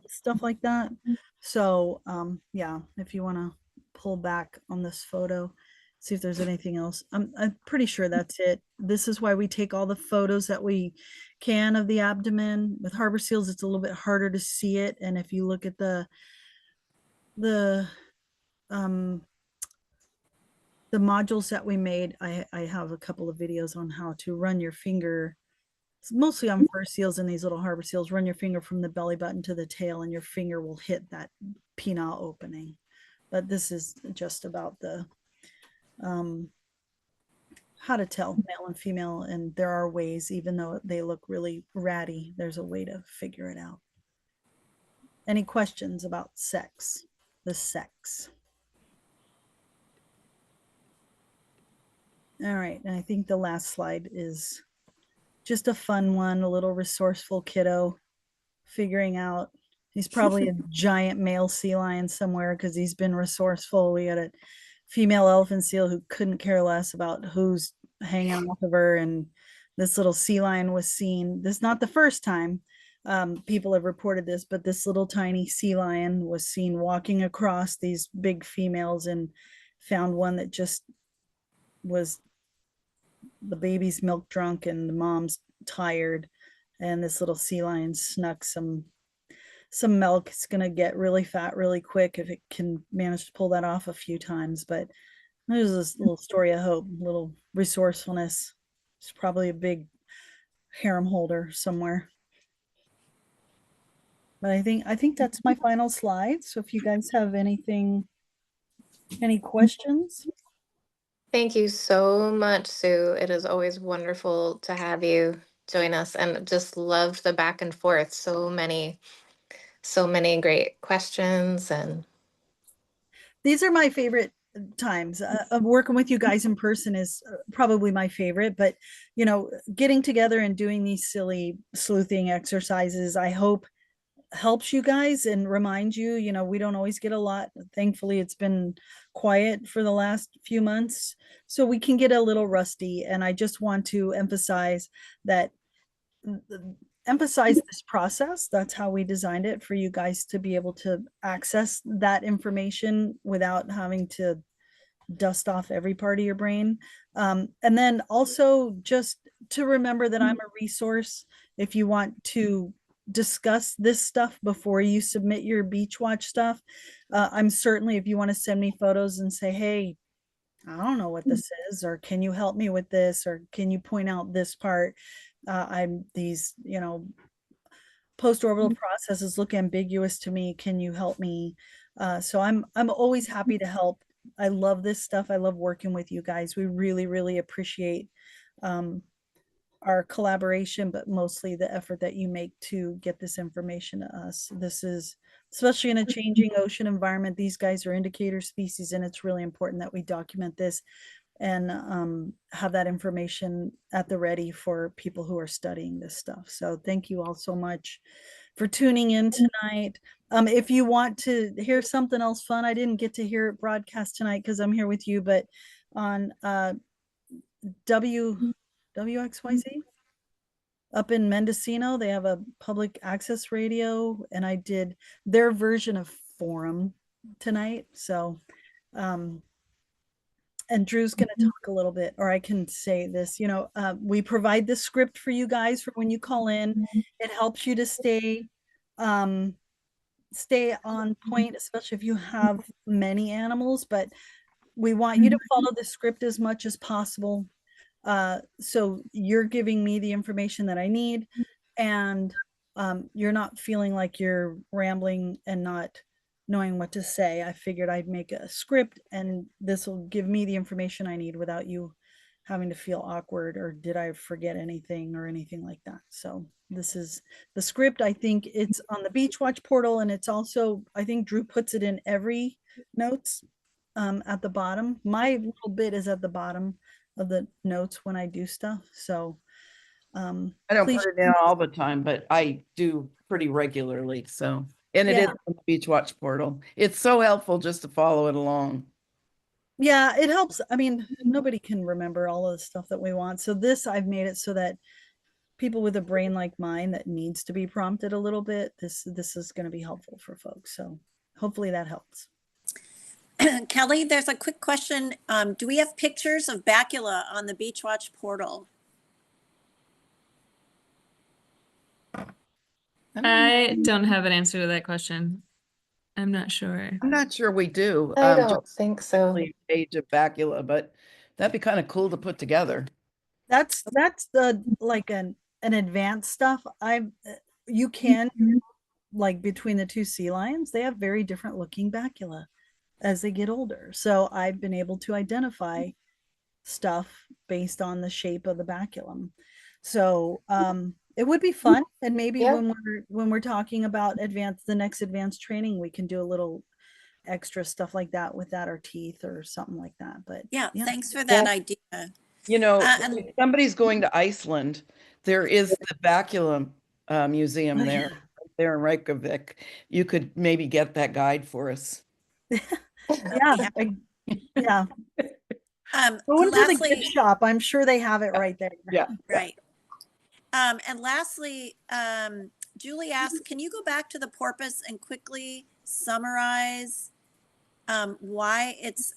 [SPEAKER 7] stuff like that. So yeah, if you want to pull back on this photo, see if there's anything else. I'm pretty sure that's it. This is why we take all the photos that we can of the abdomen. With harbor seals, it's a little bit harder to see it. And if you look at the modules that we made, I have a couple of videos on how to run your finger. It's mostly on fur seals and these little harbor seals. Run your finger from the belly button to the tail, and your finger will hit that penile opening. But this is just about the how to tell male and female, and there are ways, even though they look really ratty, there's a way to figure it out. Any questions about sex? The sex. All right, and I think the last slide is just a fun one, a little resourceful kiddo figuring out. He's probably a giant male sea lion somewhere because he's been resourceful. We had a female elephant seal who couldn't care less about who's hanging off of her, and this little sea lion was seen. This is not the first time people have reported this, but this little tiny sea lion was seen walking across these big females and found one that just was, the baby's milk drunk and the mom's tired, and this little sea lion snuck some milk. It's going to get really fat really quick if it can manage to pull that off a few times. But there's this little story of hope, little resourcefulness. It's probably a big harem holder somewhere. But I think that's my final slide. So if you guys have anything, any questions?
[SPEAKER 1] Thank you so much, Sue. It is always wonderful to have you join us, and just loved the back and forth. So many great questions. And
[SPEAKER 7] these are my favorite times of working with you guys in person is probably my favorite. But you know, getting together and doing these silly sleuthing exercises, I hope helps you guys and reminds you, you know, we don't always get a lot. Thankfully, it's been quiet for the last few months, so we can get a little rusty. And I just want to emphasize that, emphasize this process. That's how we designed it, for you guys to be able to access that information without having to dust off every part of your brain. And then also just to remember that I'm a resource if you want to discuss this stuff before you submit your beach watch stuff. I'm certainly, if you want to send me photos and say, hey, I don't know what this is, or can you help me with this, or can you point out this part? I'm these, you know, post-orbital processes look ambiguous to me. Can you help me? So I'm always happy to help. I love this stuff. I love working with you guys. We really, really appreciate our collaboration, but mostly the effort that you make to get this information to us. This is, especially in a changing ocean environment, these guys are indicator species, and it's really important that we document this and have that information at the ready for people who are studying this stuff. So thank you all so much for tuning in tonight. If you want to hear something else fun, I didn't get to hear it broadcast tonight because I'm here with you, but on WXYZ up in Mendocino, they have a public access radio, and I did their version of Forum tonight. So and Drew's going to talk a little bit, or I can say this, you know, we provide this script for you guys for when you call in. It helps you to stay on point, especially if you have many animals, but we want you to follow the script as much as possible. So you're giving me the information that I need, and you're not feeling like you're rambling and not knowing what to say. I figured I'd make a script, and this will give me the information I need without you having to feel awkward or did I forget anything or anything like that. So this is the script. I think it's on the Beach Watch portal, and it's also, I think Drew puts it in every notes at the bottom. My little bit is at the bottom of the notes when I do stuff. So
[SPEAKER 2] I don't put it in all the time, but I do pretty regularly. So, and it is on the Beach Watch portal. It's so helpful just to follow it along.
[SPEAKER 7] Yeah, it helps. I mean, nobody can remember all of the stuff that we want. So this, I've made it so that people with a brain like mine that needs to be prompted a little bit, this is going to be helpful for folks. So hopefully that helps.
[SPEAKER 3] Kelly, there's a quick question. Do we have pictures of Bacula on the Beachwatch portal?
[SPEAKER 4] I don't have an answer to that question. I'm not sure.
[SPEAKER 2] I'm not sure we do.
[SPEAKER 1] I
[SPEAKER 2] just
[SPEAKER 1] don't think so.
[SPEAKER 2] the Page of Bacula, but that'd be kind of cool to put together.
[SPEAKER 7] That's the like an advanced stuff. You can like between the two sea lions, they have very different looking bacula as they get older. So I've been able to identify stuff based on the shape of the baculum. So it would be fun, and maybe
[SPEAKER 1] Yeah.
[SPEAKER 7] when we're talking about the next advanced training, we can do a little extra stuff like that with that, or teeth or something like that. But
[SPEAKER 3] Yeah, thanks for that idea.
[SPEAKER 2] You know,
[SPEAKER 3] and-
[SPEAKER 2] if somebody's going to Iceland, there is the Bacula museum
[SPEAKER 7] Oh,
[SPEAKER 2] there, there in Reykjavik. You could maybe get that guide for us.
[SPEAKER 7] yeah, yeah. Go into the
[SPEAKER 3] lastly,
[SPEAKER 7] gift shop. I'm sure they have it right there.
[SPEAKER 2] Yeah.
[SPEAKER 3] right. And lastly, Julie asked, can you go back to the porpoise and quickly summarize why it's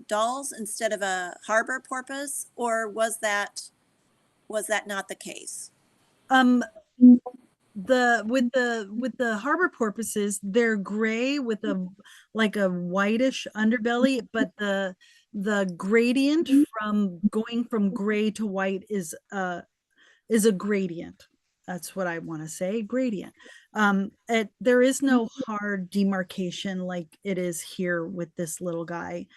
[SPEAKER 3] Dulles instead of a harbor porpoise, or was that not the case?
[SPEAKER 7] With the harbor porpoises, they're gray with a like a whitish underbelly, but the gradient from going from gray to white is a gradient. That's what I want to say, gradient. There is no hard demarcation like it is here with this little guy.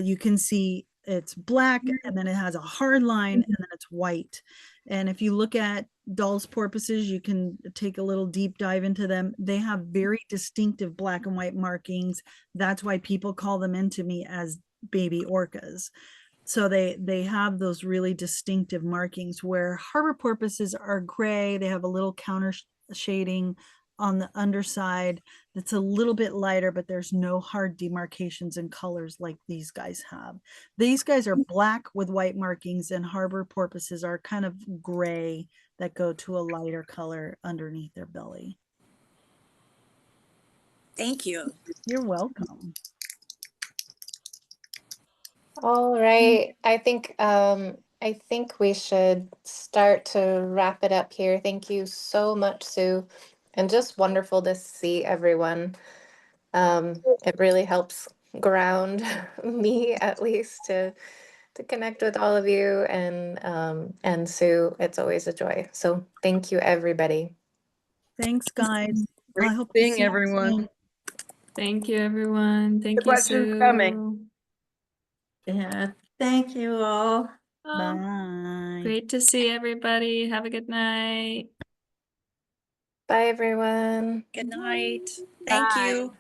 [SPEAKER 7] You can see it's black, and then it has a hard line, and then it's white. And if you look at Dulles porpoises, you can take a little deep dive into them. They have very distinctive black and white markings. That's why people call them into me as baby orcas. So they have those really distinctive markings, where harbor porpoises are gray. They have a little counter shading on the underside that's a little bit lighter, but there's no hard demarcations in colors like these guys have. These guys are black with white markings, and harbor porpoises are kind of gray that go to a lighter color underneath their belly.
[SPEAKER 3] Thank you.
[SPEAKER 7] You're welcome.
[SPEAKER 1] All right. I think we should start to wrap it up here. Thank you so much, Sue. And just wonderful to see everyone. It really helps ground me, at least, to connect with all of you, and Sue. It's always a joy. So thank you, everybody.
[SPEAKER 7] Thanks, guys.
[SPEAKER 2] Great
[SPEAKER 7] I hope to
[SPEAKER 2] seeing
[SPEAKER 7] see you
[SPEAKER 2] everyone.
[SPEAKER 7] soon.
[SPEAKER 4] Thank you, everyone. Thank you,
[SPEAKER 2] questions
[SPEAKER 4] Sue.
[SPEAKER 2] coming.
[SPEAKER 11] Yeah, thank you all.
[SPEAKER 7] Bye.
[SPEAKER 4] Great to see everybody. Have a good night.
[SPEAKER 1] Bye, everyone.
[SPEAKER 3] Good night. Thank you.